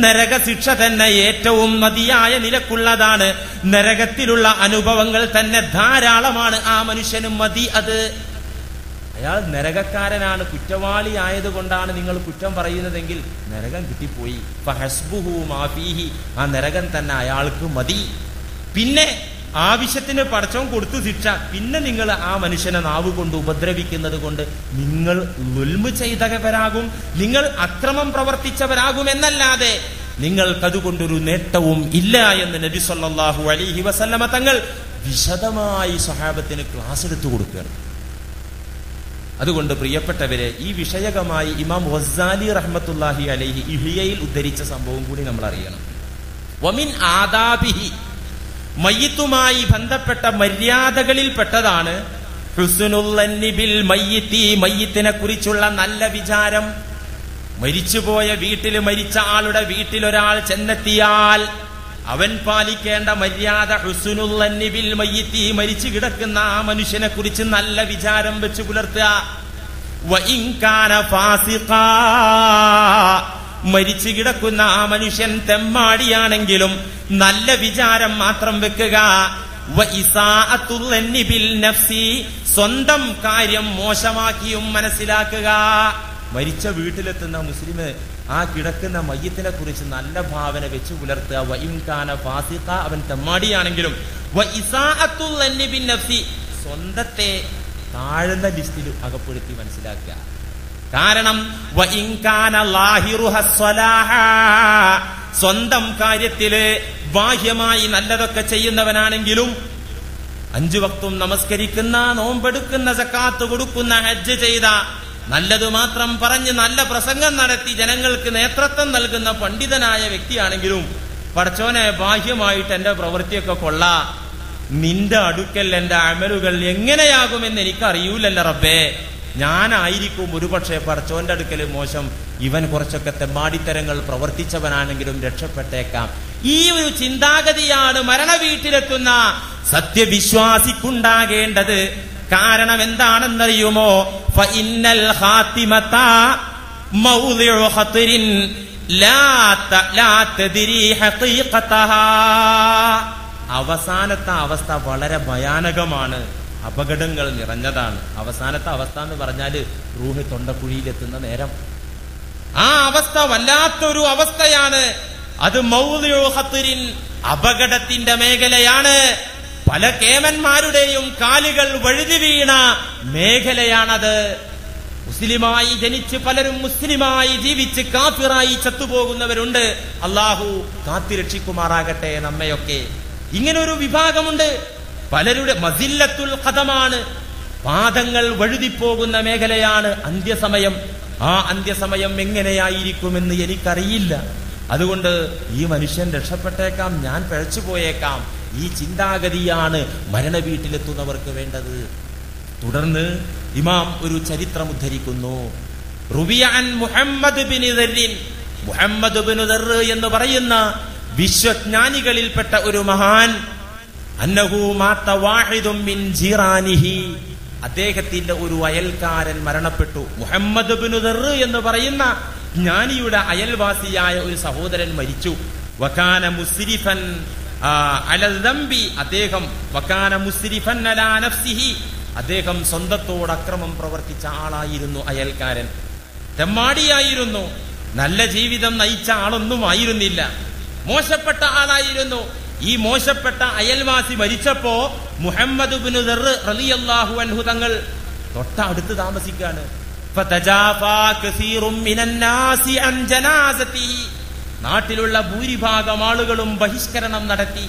നരകശിക്ഷ തന്നെ ഏറ്റവും മതിയായ നിലക്കുള്ളതാണ്. നരകത്തിലുള്ള അനുഭവങ്ങൾ തന്നെ ധാരാളമാണ്. ആ മനുഷ്യന് മതി. അത് അയാൾ നരകക്കാരനാണ്, കുറ്റവാളി ആയതുകൊണ്ടാണ് നിങ്ങൾ കുറ്റം പറയുന്നതെങ്കിൽ നരകം കിട്ടിപ്പോയി. ഫഹസ്ബുഹു മാഫീഹി, ആ നരകം തന്നെ അയാൾക്ക് മതി. പിന്നെ ആവശ്യത്തിന് പടച്ചവൻ കൊടുത്തു ശിക്ഷ. പിന്നെ നിങ്ങൾ ആ മനുഷ്യനെ നാവ് കൊണ്ട് ഉപദ്രവിക്കുന്നത് കൊണ്ട് നിങ്ങൾ ദുൽമ് ചെയ്തവരാകും, നിങ്ങൾ അക്രമം പ്രവർത്തിച്ചവരാകും എന്നല്ലാതെ നിങ്ങൾക്കതുകൊണ്ടൊരു നേട്ടവും ഇല്ല എന്ന് നബി സല്ലല്ലാഹു അലൈഹി വസല്ലമ തങ്ങൾ വിശദമായി സ്വഹാബത്തിന് ക്ലാസ് എടുത്തു കൊടുക്കുകയാണ്. അതുകൊണ്ട് പ്രിയപ്പെട്ടവരെ, ഈ വിഷയകമായി ഇമാം ഗസ്സാലി റഹ്മത്തുള്ളാഹി അലൈഹി ഇഹ്യയിൽ ഉദ്ധരിച്ച സംഭവം കൂടി നമ്മൾ അറിയണം. വമിൻ ആദാബിഹി, മയ്യിത്തുമായി ബന്ധപ്പെട്ട മര്യാദകളിൽപ്പെട്ടതാണ് ഹുസ്നുൽ ലന്നി ബിൽ മയ്യിത്തി, മയ്യിത്തിനെ കുറിച്ചുള്ള നല്ല വിചാരം. മരിച്ചുപോയ വീട്ടിൽ, മരിച്ച ആളുടെ വീട്ടിൽ ഒരാൾ ചെന്നെത്തിയാൽ അവൻ പാലിക്കേണ്ട മര്യാദ ഹുസ്നുൽ ലന്നി ബിൽ മയ്യിത്തി, മരിച്ചു കിടക്കുന്ന ആ മനുഷ്യനെ കുറിച്ച് നല്ല വിചാരം വെച്ച് പുലർത്തുക. വഇൻ കാന ഫാസിഖാ, മരിച്ചു കിടക്കുന്ന ആ മനുഷ്യൻ തെമ്മാടിയാണെങ്കിലും നല്ല വിചാരം മാത്രം വെക്കുക. വഇസാഅത്തുൽ ലന്നി ബിൽ നഫ്സി, സ്വന്തം കാര്യം മോശമാക്കിയും മനസ്സിലാക്കുക. മരിച്ച വീട്ടിലെത്തുന്ന മുസ്ലിം ആ കിടക്കുന്ന മയ്യത്തിനെ കുറിച്ച് നല്ല ഭാവന വെച്ച് പുലർത്തുക. വഇൻ കാന ഫാസിഖ, അവൻ തെമ്മാടിയാണെങ്കിലും. വഇസാഅത്തുൽ ലന്നി ബിൻ നഫ്സി, സ്വന്തത്തെ താഴ്ന്ന ലിസ്റ്റിൽ അകപ്പെടുത്തി മനസ്സിലാക്കുക. കാരണം വഇൻ കാന ലാഹിറുഹ സ്വലാഹ, സ്വന്തം കാര്യത്തില് ബാഹ്യമായി നല്ലതൊക്കെ ചെയ്യുന്നവനാണെങ്കിലും 5 വക്തും നമസ്കരിക്കുന്ന, നോമ്പെടുക്കുന്ന, സക്കാത്ത് കൊടുക്കുന്ന, ഹജ്ജ് ചെയ്ത, നല്ലതു മാത്രം പറഞ്ഞ് നല്ല പ്രസംഗം നടത്തി ജനങ്ങൾക്ക് നേതൃത്വം നൽകുന്ന പണ്ഡിതനായ വ്യക്തിയാണെങ്കിലും, പടച്ചോനെ ബാഹ്യമായിട്ട് എന്റെ പ്രവൃത്തിയൊക്കെ കൊള്ളാ, നിന്റെ അടുക്കൽ എന്റെ അമലുകൾ എങ്ങനെയാകുമെന്ന് എനിക്കറിയൂലല്ലോ റബ്ബേ, ഞാനായിരിക്കും ഒരുപക്ഷെ പടച്ചോന്റെ അടുക്കൽ മോശം, ഇവൻ കുറച്ചൊക്കെ തെമ്മാടിത്തരങ്ങൾ പ്രവർത്തിച്ചവനാണെങ്കിലും രക്ഷപ്പെട്ടേക്കാം. ഈ ഒരു ചിന്താഗതിയാണ് മരണ വീട്ടിലെത്തുന്ന സത്യവിശ്വാസിക്കുണ്ടാകേണ്ടത്. കാരണം എന്താണെന്നറിയുമോ? ഫഇന്നൽ ഖാതിമത മൗദിഉ ഖത്രിൻ ലാ തദ്രി ഹഖീഖതഹാ, അവസാനത്തെ അവസ്ഥ വളരെ ഭയാനകമാണ്, അപകടങ്ങൾ നിറഞ്ഞതാണ്. അവസാനത്തെ അവസ്ഥ എന്ന് പറഞ്ഞാല് റൂഹ് തൊണ്ടക്കുഴിയിലെത്തുന്ന നേരം. ആ അവസ്ഥ വല്ലാത്തൊരു അവസ്ഥയാണ്. അത് മൗദിഉ ഖത്രിൻ, അപകടത്തിന്റെ മേഖലയാണ്. പല കേമന്മാരുടെയും കാലുകൾ വഴുതി വീണ മേഖലയാണത്. മുസ്ലിമായി ജനിച്ച് പലരും മുസ്ലിമായി ജീവിച്ച് കാഫിറായി ചത്തുപോകുന്നവരുണ്ട്. അള്ളാഹു കാത്തിരക്ഷിക്കുമാറാകട്ടെ നമ്മയൊക്കെ. ഇങ്ങനൊരു വിഭാഗമുണ്ട്. പലരുടെ മസില്ലത്തുൽ ഖദമാണ്, പാദങ്ങൾ വഴുതിപ്പോകുന്ന മേഖലയാണ് അന്ത്യസമയം. ആ അന്ത്യസമയം എങ്ങനെയായിരിക്കുമെന്ന് എനിക്കറിയില്ല. അതുകൊണ്ട് ഈ മനുഷ്യൻ രക്ഷപ്പെട്ടേക്കാം, ഞാൻ പിഴച്ചു പോയേക്കാം. ഈ ചിന്താഗതിയാണ് മരണ വീട്ടിലെത്തുന്നവർക്ക് വേണ്ടത്. തുടർന്ന് ഇമാം ഒരു ചരിത്രം ഉദ്ധരിക്കുന്നു. റുബിയൻ മുഹമ്മദ് ബിൻ ദർറിൻ, മുഹമ്മദ് ബിൻ ദർറ് എന്ന് പറയുന്ന വിശ്വജ്ഞാനികളിൽപ്പെട്ട ഒരു മഹാൻ, അന്നഹു മാത വാഹിദും മിൻ ജിറാനിഹി, അദ്ദേഹത്തിന്റെ ഒരു അയൽക്കാരൻ മരണപ്പെട്ടു. മുഹമ്മദ് ബിൻ ദർറ് എന്ന് പറയുന്ന ജ്ഞാനിയുടെ അയൽവാസിയായ ഒരു സഹോദരൻ മരിച്ചു. വകാന മുസ്രിഫൻ അലൽ ദംബി, അദ്ദേഹം വകാന മുസ്രിഫൻ അലാ നഫ്സിഹി, അദ്ദേഹം സ്വന്തത്തോട് അക്രമം പ്രവർത്തിച്ച ആളായിരുന്നു. അയൽക്കാരൻ തെമ്മാടിയായിരുന്നു, നല്ല ജീവിതം നയിച്ച ആളൊന്നും ആയിരുന്നില്ല, മോശപ്പെട്ട ആളായിരുന്നു. ഈ മോശപ്പെട്ട അയൽവാസി മരിച്ചപ്പോ മുഹമ്മദ് ബിൻ ദർറ് റളിയല്ലാഹു അൻഹു തങ്ങൾ തൊട്ടടുത്ത് താമസിക്കാണ്. ഫതജാഫാ കസീറും മിനൻ നാസി അൻ ജനാസതിഹി, നാട്ടിലുള്ള ഭൂരിഭാഗം ആളുകളും ബഹിഷ്കരണം നടത്തി.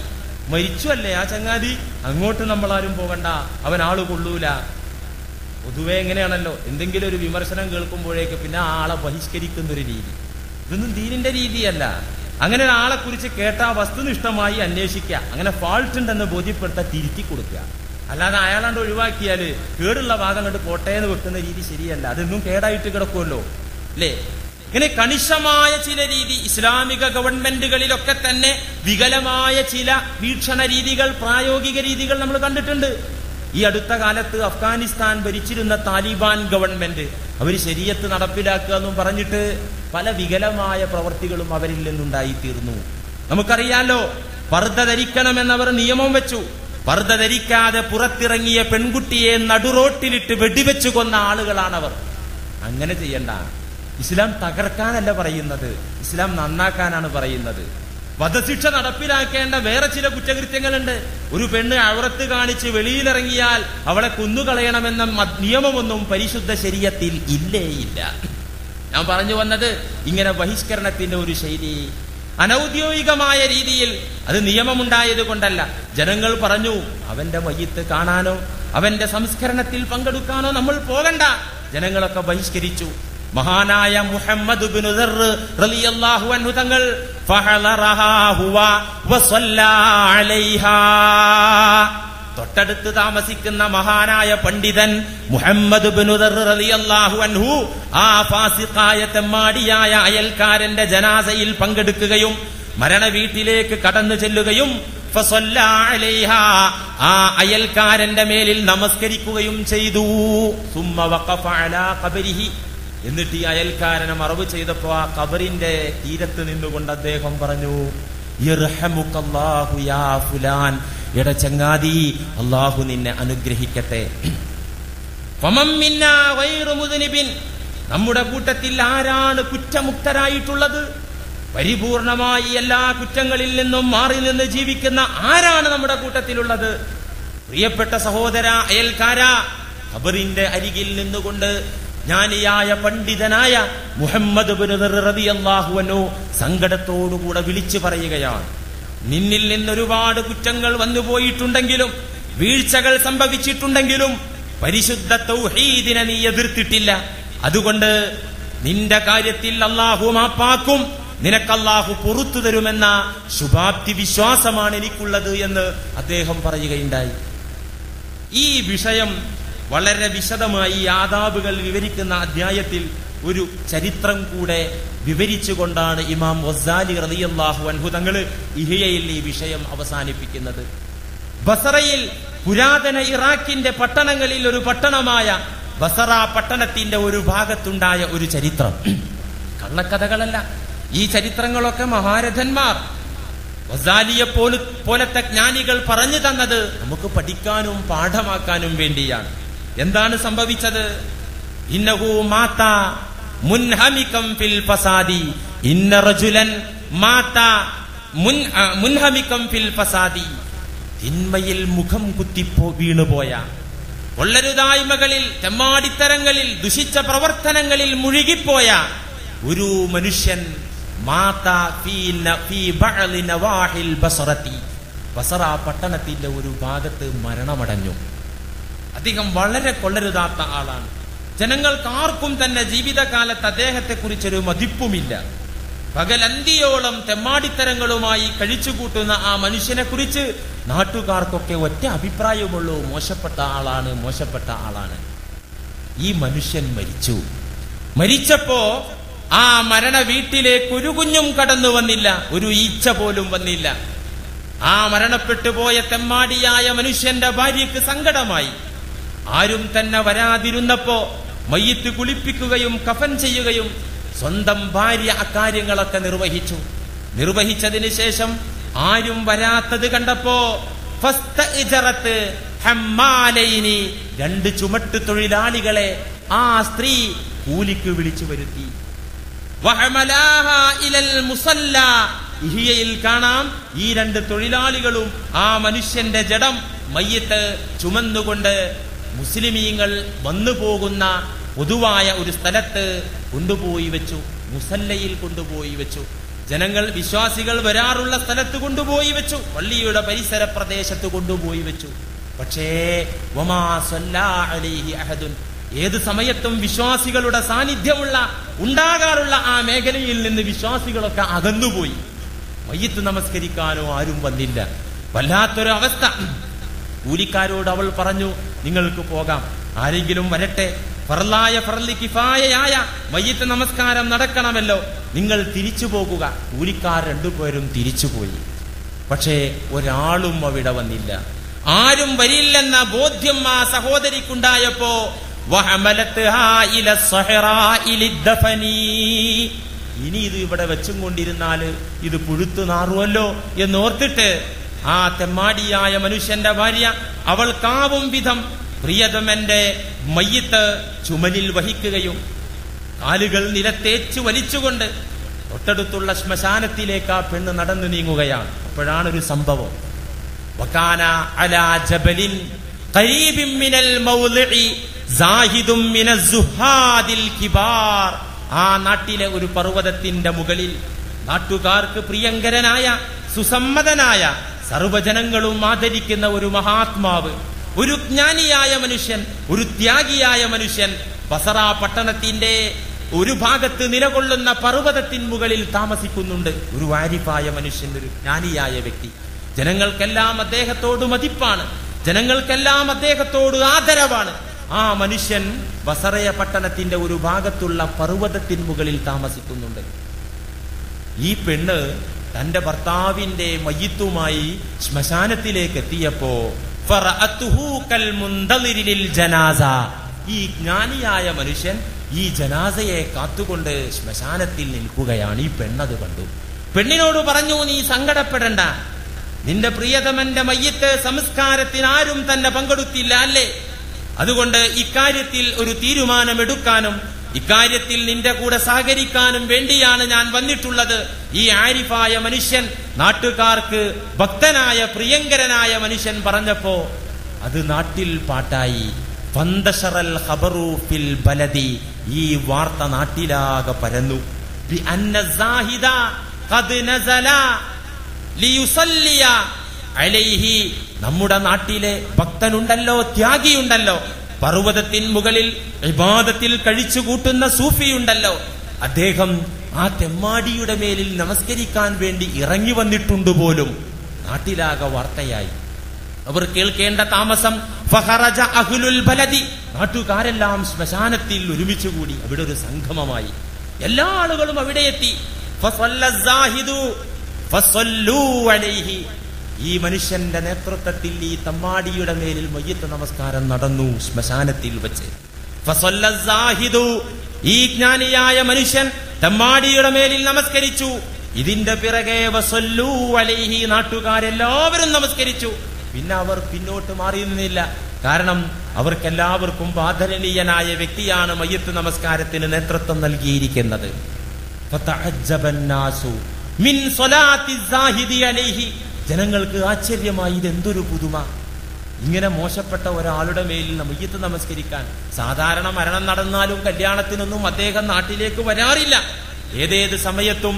മരിച്ചുവല്ലേ ആ ചങ്ങാതി, അങ്ങോട്ട് നമ്മളാരും പോകണ്ട, അവൻ ആള് കൊള്ളൂല. പൊതുവെ എങ്ങനെയാണല്ലോ, എന്തെങ്കിലും ഒരു വിമർശനം കേൾക്കുമ്പോഴേക്ക് പിന്നെ ആ ആളെ ബഹിഷ്കരിക്കുന്നൊരു രീതി. ഇതൊന്നും ദീനിന്റെ രീതിയല്ല. അങ്ങനെ ഒരാളെ കുറിച്ച് കേട്ട വസ്തുനിഷ്ഠമായി അന്വേഷിക്കുക, അങ്ങനെ ഫാൾട്ട് ഉണ്ടെന്ന് ബോധ്യപ്പെടുത്താൻ തിരുത്തി കൊടുക്കുക. അല്ലാതെ അയാളാണ്ട് ഒഴിവാക്കിയാല് കേടുള്ള ഭാഗം കണ്ട് കോട്ടയെന്ന് വെക്കുന്ന രീതി ശരിയല്ല. അതൊന്നും കേടായിട്ട് കിടക്കുമല്ലോ അല്ലേ? ഇങ്ങനെ കണിശമായ ചില രീതി ഇസ്ലാമിക ഗവൺമെന്റുകളിലൊക്കെ തന്നെ വികലമായ ചില വീക്ഷണ രീതികൾ, പ്രായോഗിക രീതികൾ നമ്മൾ കണ്ടിട്ടുണ്ട്. ഈ അടുത്ത കാലത്ത് അഫ്ഗാനിസ്ഥാൻ ഭരിച്ചിരുന്ന താലിബാൻ ഗവൺമെന്റ് അവർ ശരീഅത്ത് നടപ്പിലാക്കുക എന്നും പറഞ്ഞിട്ട് പല വികലമായ പ്രവർത്തികളും അവരിൽ നിന്നുണ്ടായിത്തീർന്നു. നമുക്കറിയാലോ, പർദ്ദ ധരിക്കണമെന്നവർ നിയമം വെച്ചു. പർദ്ദ ധരിക്കാതെ പുറത്തിറങ്ങിയ പെൺകുട്ടിയെ നടുറോട്ടിലിട്ട് വെടിവെച്ചു കൊന്ന ആളുകളാണവർ. അങ്ങനെ ചെയ്യണ്ട. ഇസ്ലാം തകർക്കാനല്ല പറയുന്നത്, ഇസ്ലാം നന്നാക്കാനാണ് പറയുന്നത്. വധശിക്ഷ നടപ്പിലാക്കേണ്ട വേറെ ചില കുറ്റകൃത്യങ്ങളുണ്ട്. ഒരു പെണ്ണ് ഔറത്ത് കാണിച്ച് വെളിയിലിറങ്ങിയാൽ അവളെ കൊന്നുകളയണമെന്ന നിയമമൊന്നും പരിശുദ്ധ ശരീഅത്തിൽ ഇല്ല. ഞാൻ പറഞ്ഞു വന്നത്, ഇങ്ങനെ ബഹിഷ്കരണത്തിന്റെ ഒരു ശൈലി അനൗദ്യോഗികമായ രീതിയിൽ അത് നിയമമുണ്ടായത് കൊണ്ടല്ല. ജനങ്ങൾ പറഞ്ഞു, അവന്റെ മയ്യിത്ത് കാണാനോ അവന്റെ സംസ്കരണത്തിൽ പങ്കെടുക്കാനോ നമ്മൾ പോകണ്ട. ജനങ്ങളൊക്കെ ബഹിഷ്കരിച്ചു. മഹാനായ മുഹമ്മദ് ബിൻ ദർറ് റളിയല്ലാഹു അൻഹു തങ്ങൾ ഫഹളറഹാ ഹുവ വസല്ലാ അലൈഹാ. തൊട്ടടുത്ത് താമസിക്കുന്ന മഹാനായ പണ്ഡിതൻ മുഹമ്മദ് ഇബ്നു ദർ റളിയല്ലാഹു അൻഹു ആ ഫാസിഖായ തെമ്മാടിയായ അയൽക്കാരന്റെ ജനാസയിൽ പങ്കെടുക്കുകയും മരണ വീട്ടിലേക്ക് കടന്നു ചെല്ലുകയും ഫസല്ലാ അലൈഹാ, ആ അയൽക്കാരന്റെ മേലിൽ നമസ്കരിക്കുകയും ചെയ്തു. സുമ്മ വഖഫ അലാ ഖബരിഹി, എന്നിട്ട് ഈ അയൽക്കാരനെ മറവ് ചെയ്തപ്പോ ആ ഖബറിന്റെ തീരത്ത് നിന്നുകൊണ്ട് അദ്ദേഹം പറഞ്ഞു, യർഹമുക്കല്ലാഹു യാ ഫുലാൻ, എട ചങ്ങാതി, അല്ലാഹു നിന്നെ അനുഗ്രഹിക്കട്ടെ. ഫമൻ മിന്നാ ഗൈറു മുദ്നിബിൻ, നമ്മുടെ കൂട്ടത്തിൽ ആരാണ് കുറ്റമുക്തരായിട്ടുള്ളത്? പരിപൂർണമായി എല്ലാ കുറ്റങ്ങളിൽ നിന്നും മാറി നിന്ന് ജീവിക്കുന്ന ആരാണ് നമ്മുടെ കൂട്ടത്തിലുള്ളത്? പ്രിയപ്പെട്ട സഹോദര, അയൽക്കാരാ, ഖബറിന്റെ അരികിൽ നിന്നുകൊണ്ട് ജ്ഞാനിയായ പണ്ഡിതനായ മുഹമ്മദ് ഇബ്നു ദർ റളിയല്ലാഹു അൻഹു സങ്കടത്തോടുകൂടെ വിളിച്ചു പറയുകയാണ്, നിന്നിൽ നിന്നൊരുപാട് കുറ്റങ്ങൾ വന്നുപോയിട്ടുണ്ടെങ്കിലും വീഴ്ചകൾ സംഭവിച്ചിട്ടുണ്ടെങ്കിലും പരിശുദ്ധ തൗഹീദിനെ നീ എതിർത്തിട്ടില്ല. അതുകൊണ്ട് നിന്റെ കാര്യത്തിൽ അല്ലാഹു മാപ്പാക്കും, നിനക്കല്ലാഹു പുറത്തു തരുമെന്ന ശുഭാപ്തി വിശ്വാസമാണ് എനിക്കുള്ളത് എന്ന് അദ്ദേഹം പറയുകയുണ്ടായി. ഈ വിഷയം വളരെ വിശദമായി ആദാബുകൾ വിവരിക്കുന്ന അധ്യായത്തിൽ ഒരു ചരിത്രം കൂടെ വിവരിച്ചുകൊണ്ടാണ് ഇമാം ഗസാലി റളിയല്ലാഹു അൻഹു തങ്ങൾ ഇഹ്യയിൽ ഈ വിഷയം അവസാനിപ്പിക്കുന്നത്. ബസറയിൽ, പുരാതന ഇറാഖിന്റെ പട്ടണങ്ങളിൽ ഒരു പട്ടണമായ ബസറ പട്ടണത്തിന്റെ ഒരു ഭാഗത്തുണ്ടായ ഒരു ചരിത്രം. കള്ളക്കഥകളല്ല, ഈ ചരിത്രങ്ങളൊക്കെ മഹാരഥന്മാർ, ഗസാലിയെ പോലത്തെ ജ്ഞാനികൾ പറഞ്ഞു തന്നത് നമുക്ക് പഠിക്കാനും പാഠമാക്കാനും വേണ്ടിയാണ്. എന്താണ് സംഭവിച്ചത്? ഇന്നഹു മാത മുൻഹമികം ഫിൽ ഫസാദി, ഇന്ന റജുലൻ മാത മുൻഹമികം ഫിൽ ഫസാദി, തിന്മയിൽ മുഖം കുത്തിപ്പോ വീണുപോയ, കൊള്ളരുതായ്മകളിൽ, തെമ്മാടിത്തരങ്ങളിൽ, ദുഷിച്ച പ്രവർത്തനങ്ങളിൽ മുഴുകിപ്പോയ ഒരു മനുഷ്യൻ മാത ഫീ ബഅലി നവാഹിൽ ബസറതി, ബസറ പട്ടണത്തിന്റെ ഒരു ഭാഗത്ത് മരണമടഞ്ഞു. അദ്ദേഹം വളരെ കൊള്ളരുതാത്ത ആളാണ്. ജനങ്ങൾക്ക് ആർക്കും തന്നെ ജീവിതകാലത്ത് അദ്ദേഹത്തെ കുറിച്ചൊരു മതിപ്പുമില്ല. പകലന്തിയോളം തെമ്മാടിത്തരങ്ങളുമായി കഴിച്ചുകൂട്ടുന്ന ആ മനുഷ്യനെ കുറിച്ച് നാട്ടുകാർക്കൊക്കെ ഒറ്റ അഭിപ്രായമുള്ളൂ, മോശപ്പെട്ട ആളാണ്, മോശപ്പെട്ട ആളാണ്. ഈ മനുഷ്യൻ മരിച്ചു. മരിച്ചപ്പോ ആ മരണ വീട്ടിലേക്ക് ഒരു കുഞ്ഞും കടന്നു വന്നില്ല, ഒരു ഈച്ച പോലും വന്നില്ല. ആ മരണപ്പെട്ടു പോയ തെമ്മാടിയായ മനുഷ്യന്റെ ഭാര്യയ്ക്ക് സങ്കടമായി. ആരും തന്നെ വരാതിരുന്നപ്പോ മയ്യിത്ത് കുളിപ്പിക്കുകയും കഫൻ ചെയ്യുകയും സ്വന്തം ഭാര്യ അക്കാര്യങ്ങളൊക്കെ നിർവഹിച്ചതിന് ശേഷം ആരും വരാത്തത് കണ്ടപ്പോ ഫസ്തഇജറത്ത് ഹമ്മാലൈനി, 2 ചുമട്ട് തൊഴിലാളികളെ ആ സ്ത്രീ കൂലിക്ക് വിളിച്ചു വരുത്തി. വഹമലാഹാ ഇലൽ മുസല്ല, ഇഹ്യയിൽ കാണാം ഈ 2 തൊഴിലാളികളും ആ മനുഷ്യന്റെ ജഡം മയ്യിത്ത് ചുമന്നുകൊണ്ട് മുസ്ലിമീങ്ങൾ വന്നു പോകുന്ന പൊതുവായ ഒരു സ്ഥലത്ത് കൊണ്ടുപോയി വെച്ചു. മുസല്ലയിൽ കൊണ്ടുപോയി വെച്ചു. ജനങ്ങൾ, വിശ്വാസികൾ വരാറുള്ള സ്ഥലത്ത് കൊണ്ടുപോയി വെച്ചു. പള്ളിയുടെ പരിസര പ്രദേശത്ത് കൊണ്ടുപോയി വെച്ചു. പക്ഷേ വമാ സല്ലാ അലൈഹി അഹദുൻ, ഏത് സമയത്തും വിശ്വാസികളുടെ സാന്നിധ്യമുള്ള ഉണ്ടാകാറുള്ള ആ മേഖലയിൽ നിന്ന് വിശ്വാസികളൊക്കെ അകന്നുപോയി. മയ്യിത്ത് നമസ്കരിക്കാനോ ആരും വന്നില്ല. വല്ലാത്തൊരു അവസ്ഥ. കൂലിക്കാരോട് അവൾ പറഞ്ഞു, നിങ്ങൾക്ക് പോകാം, ആരെങ്കിലും വരട്ടെ, ഫർളി കിഫായയായ മയ്യിത്ത് നമസ്കാരം നടക്കണമല്ലോ, നിങ്ങൾ തിരിച്ചു പോകുക. കൂലിക്കാർ 2 പേരും തിരിച്ചുപോയി. പക്ഷേ ഒരാളും അവിടെ വന്നില്ല. ആരും വരില്ലെന്ന ബോധ്യം ആ സഹോദരിക്കുണ്ടായപ്പോ ഇനി ഇത് ഇവിടെ വെച്ചും കൊണ്ടിരുന്നാല് ഇത് പുഴുത്തു നാറുമല്ലോ എന്നോർത്തിട്ട് ആ തെമ്മാടിയായ മനുഷ്യന്റെ ഭാര്യ അവൾക്കാവും വിധം പ്രിയതമന്റെ മയ്യിത്ത് ചുമലിൽ വഹിക്കുകയും കാലുകൾ നിലത്തേച്ചു വലിച്ചുകൊണ്ട് തൊട്ടടുത്തുള്ള ശ്മശാനത്തിലേക്ക് ആ പെണ്ണ് നടന്നു നീങ്ങുകയാണ്. അപ്പോഴാണൊരു സംഭവം. വകാന അലാ ജബലിൻ ഖരീബിൻ മിനൽ മൗളിഇ സാഹിദും മിനസ് സുഹാദിൽ കിബാർ, ആ നാട്ടിലെ ഒരു പർവ്വതത്തിന്റെ മുകളിൽ നാട്ടുകാർക്ക് പ്രിയങ്കരനായ, സുസമ്മതനായ, സർവ്വജനങ്ങളും ആദരിക്കുന്ന ഒരു മഹാത്മാവ്, ഒരു ജ്ഞാനിയായ മനുഷ്യൻ, ഒരു ത്യാഗിയായ മനുഷ്യൻ ബസറ പട്ടണത്തിന്റെ ഒരു ഭാഗത്ത് നിലകൊള്ളുന്ന പർവ്വതത്തിൻ മുകളിൽ താമസിക്കുന്നുണ്ട് ഒരു ആരിഫായ മനുഷ്യൻ, ഒരു ജ്ഞാനിയായ വ്യക്തി. ജനങ്ങൾക്കെല്ലാം അദ്ദേഹത്തോട് മതിപ്പാണ്, ജനങ്ങൾക്കെല്ലാം അദ്ദേഹത്തോട് ആദരവാണ്. ആ മനുഷ്യൻ ബസറയ പട്ടണത്തിന്റെ ഒരു ഭാഗത്തുള്ള പർവ്വതത്തിൻ മുകളിൽ താമസിക്കുന്നുണ്ട്. ഈ പെണ്ണ് തന്റെ ഭർത്താവിന്റെ മയ്യിത്തുമായി ശ്മശാനത്തിലേക്ക് എത്തിയപ്പോ ഈ ജ്ഞാനിയായ മനുഷ്യൻ ഈ ജനാസയെ കാത്തുകൊണ്ട് ശ്മശാനത്തിൽ നിൽക്കുകയാണ്. ഈ പെണ്ണത് കണ്ടു. പെണ്ണിനോട് പറഞ്ഞു, നീ സങ്കടപ്പെടണ്ട, നിന്റെ പ്രിയതമന്റെ മയ്യിത്ത് സംസ്കാരത്തിന് ആരും തന്നെ പങ്കെടുത്തില്ല അല്ലേ? അതുകൊണ്ട് ഇക്കാര്യത്തിൽ ഒരു തീരുമാനമെടുക്കാനും ഇക്കാര്യത്തിൽ നിന്റെ കൂടെ സഹകരിക്കാനും വേണ്ടിയാണ് ഞാൻ വന്നിട്ടുള്ളത്. ഈ ആരിഫായ മനുഷ്യൻ, നാട്ടുകാർക്ക് ഭക്തനായ പ്രിയങ്കരനായ മനുഷ്യൻ പറഞ്ഞപ്പോ അത് നാട്ടിൽ പാട്ടായി. ഫന്തശറൽ ഖബറു ഫിൽ ബലദി, ഈ വാർത്ത നാട്ടിലാകെ പരന്നു. ബി അന്ന സാഹിദ ഖദ് നസല ലിയുസല്ലിയ അലൈഹി, നമ്മുടെ നാട്ടിലെ ഭക്തനുണ്ടല്ലോ, ത്യാഗിയുണ്ടല്ലോ, പർവ്വതത്തിൻ മുകളിൽ ഇബാദത്തിൽ കഴിച്ചു കൂട്ടുന്ന സൂഫിയുണ്ടല്ലോ, അദ്ദേഹം ആ തെമ്മാടിയുടെ മേലിൽ നമസ്കരിക്കാൻ വേണ്ടി ഇറങ്ങി വന്നിട്ടുണ്ട് പോലും. നാട്ടിലാകെ വാർത്തയായി. അവർ കേൾക്കേണ്ട താമസം. ഫഖറജ അഹ്ലുൽ ബലദി, നാട്ടുകാരെല്ലാം ശ്മശാനത്തിൽ ഒരുമിച്ചുകൂടി. അവിടെ ഒരു സംഗമമായി. എല്ലാ ആളുകളും അവിടെ എത്തി. ഫസല്ല സാഹിദു ഫസല്ലൂ അലൈഹി, ഈ മനുഷ്യന്റെ നേതൃത്വത്തിൽ ഈ തമ്മാടിയുടെ മേലിൽ മയ്യിത്ത് നമസ്കാരം നടന്നു ശ്മശാനത്തിൽ വെച്ച്. ഫസല്ല സാഹിദു, ഈ ജ്ഞാനിയായ മനുഷ്യൻ തമ്മാടിയുടെ മേലിൽ നമസ്കരിച്ചു. ഇതിന്റെ പിറകെ വസല്ലൂ അലൈഹി, നാട്ടുകാരെല്ലാവരും നമസ്കരിച്ചു. പിന്നെ അവർ പിന്നോട്ട് മാറി നിന്നില്ല. കാരണം അവർക്കെല്ലാവർക്കും ആദരണീയനായ വ്യക്തിയാണ് മയ്യിത്ത് നമസ്കാരത്തിന് നേതൃത്വം നൽകിയിരിക്കുന്നത്. ഫതഅജ്ജബന്നാസു മിൻ സ്വലാത്തി സാഹിദി അലൈഹി, ജനങ്ങൾക്ക് ആശ്ചര്യമായി, ഇതെന്തൊരു പുതുമ, ഇങ്ങനെ മോശപ്പെട്ട ഒരാളുടെ മേലിൽ മയ്യിത്ത് നമസ്കരിക്കാൻ. സാധാരണ മരണം നടന്നാലും കല്യാണത്തിനൊന്നും അദ്ദേഹം നാട്ടിലേക്ക് വരാറില്ല. ഏതേത് സമയത്തും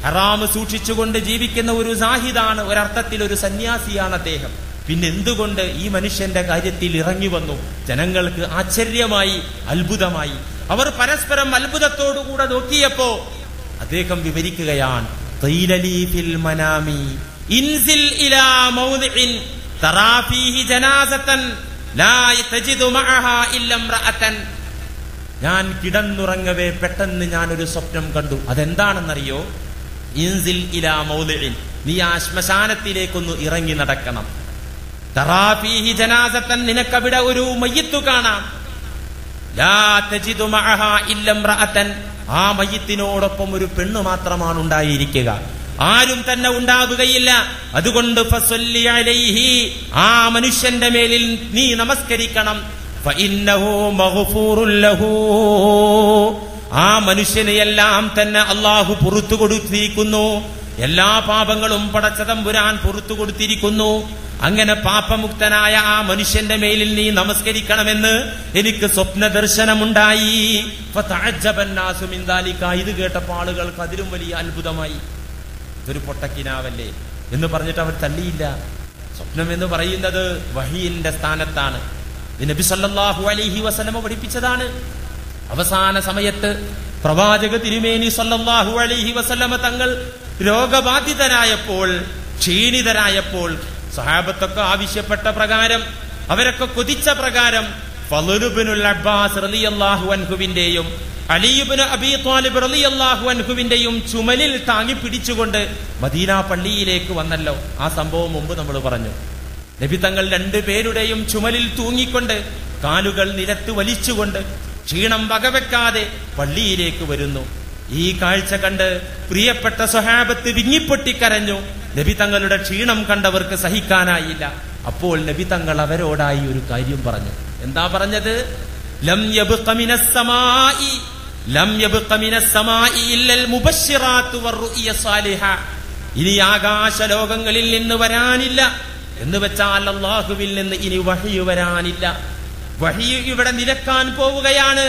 ഹറാമ് സൂക്ഷിച്ചുകൊണ്ട് ജീവിക്കുന്ന ഒരു സാഹിദാണ്, ഒരർത്ഥത്തിൽ ഒരു സന്യാസിയാണ് അദ്ദേഹം. പിന്നെ എന്തുകൊണ്ട് ഈ മനുഷ്യന്റെ കാര്യത്തിൽ ഇറങ്ങി വന്നു? ജനങ്ങൾക്ക് ആശ്ചര്യമായി, അത്ഭുതമായി. അവർ പരസ്പരം അത്ഭുതത്തോടുകൂടെ നോക്കിയപ്പോ അദ്ദേഹം വിവരിക്കുകയാണ്, ഖീലലി ഫിൽ മനാമി ഇൻസിൽ ഇലാ മൗദിഇൻ തറാ ഫീഹി ജനാസതൻ ലാ തജിദു മഅഹാ ഇല്ലാ ഇംറഅതൻ. ഞാൻ കിടന്നുറങ്ങവേ പെട്ടെന്ന് ഞാനൊരു സ്വപ്നം കണ്ടു. അതെന്താണെന്നറിയോ? ഇൻസിൽ ഇലാ മൗദിഇൻ, നീ ആ ശ്മശാനത്തിലേക്കൊന്ന് ഇറങ്ങി നടക്കണം. തറാ ഫീഹി ജനാസതൻ, നിനക്കവിടെ ഒരു മയ്യിത്ത് കാണാം. ലാ തജിദു മഅഹാ ഇല്ലാ ഇംറഅതൻ, ആ മയ്യിത്തിനോടൊപ്പം ഒരു പെണ്ണ് മാത്രമാണ് ഉണ്ടായിരിക്കുക, ആരും തന്നെ ഉണ്ടാവുകയില്ല. അതുകൊണ്ട് ഫസല്ലി അലൈഹി, ആ മനുഷ്യന്റെ മേലിൽ നീ നമസ്കരിക്കണം. ഫഇന്നഹു മഗ്ഫൂറുൻ ലഹു, ആ മനുഷ്യനെ എല്ലാം തന്നെ അല്ലാഹു പുറത്തു കൊടുത്തിരിക്കുന്നു. എല്ലാ പാപങ്ങളും പടച്ചതമ്പുരാൻ പുറത്തു കൊടുത്തിരിക്കുന്നു. അങ്ങനെ പാപമുക്തനായ ആ മനുഷ്യന്റെ മേലിൽ നീ നമസ്കരിക്കണമെന്ന് എനിക്ക് സ്വപ്ന ദർശനമുണ്ടായി. ഫതഅജ്ജബന്നാസു മിൻ ദാലിക, ഇത് കേട്ടപ്പോൾ ആളുകൾക്ക് അതിലും വലിയ അത്ഭുതമായി. ഇതൊരു പൊട്ടക്കിനാവല്ലേ എന്ന് പറഞ്ഞിട്ട് അവർ തള്ളിയില്ല. സ്വപ്നം എന്ന് പറയുന്നത് വഹീന്റെ സ്ഥാനത്താണ്. നബി സല്ലല്ലാഹു അലൈഹി വസല്ലമ പഠിപ്പിച്ചതാണ്. അവസാന സമയത്ത് പ്രവാചക തിരുമേനി സല്ലല്ലാഹു അലൈഹി വസല്ലമ തങ്ങൾ രോഗബാധിതരായപ്പോൾ, ക്ഷീണിതരായപ്പോൾ സഹാബത്തൊക്കെ ആവശ്യപ്പെട്ട പ്രകാരം, അവരൊക്കെ കൊതിച്ച പ്രകാരം ഫള് ഇബ്നുൽ അബ്ബാസ് റളിയല്ലാഹു അൻഹുവിന്റെയും അലി ഇബ്നു അബീ ത്വാലിബ് റളിയല്ലാഹു അൻഹുവിന്റെയും ചുമലിൽ താങ്ങി പിടിച്ചുകൊണ്ട് മദീന പള്ളിയിലേക്ക് വന്നല്ലോ. ആ സംഭവം മുമ്പ് നമ്മൾ പറഞ്ഞു. നബി തങ്ങൾ രണ്ടുപേരുടെയും ചുമലിൽ തൂങ്ങിക്കൊണ്ട് കാലുകൾ നിലത്ത് വലിച്ചുകൊണ്ട് ക്ഷീണം വകവെക്കാതെ പള്ളിയിലേക്ക് വരുന്നു. ഈ കാഴ്ച കണ്ട് പ്രിയപ്പെട്ട സ്വഹാബത്ത് വിങ്ങിപ്പൊട്ടിക്കരഞ്ഞു. നബി തങ്ങളുടെ ക്ഷീണം കണ്ടവർക്ക് സഹിക്കാനായില്ല. അപ്പോൾ നബി തങ്ങൾ അവരോടായി ഒരു കാര്യം പറഞ്ഞു. എന്താ പറഞ്ഞത്? ലം യബ്ഖ മിനസ് സമാഇ ഇല്ലൽ മുബശ്ശിറാത്തു വറുഇയ സാലിഹ, ഇനി ആകാശ ലോകങ്ങളിൽ നിന്ന് വരാനില്ല എന്ന് വെച്ചാൽ അല്ലാഹുവിൽ നിന്ന് ഇനി വഹി വരാനില്ല. വഹി ഇവിടെ നിലക്കാൻ പോവുകയാണ്.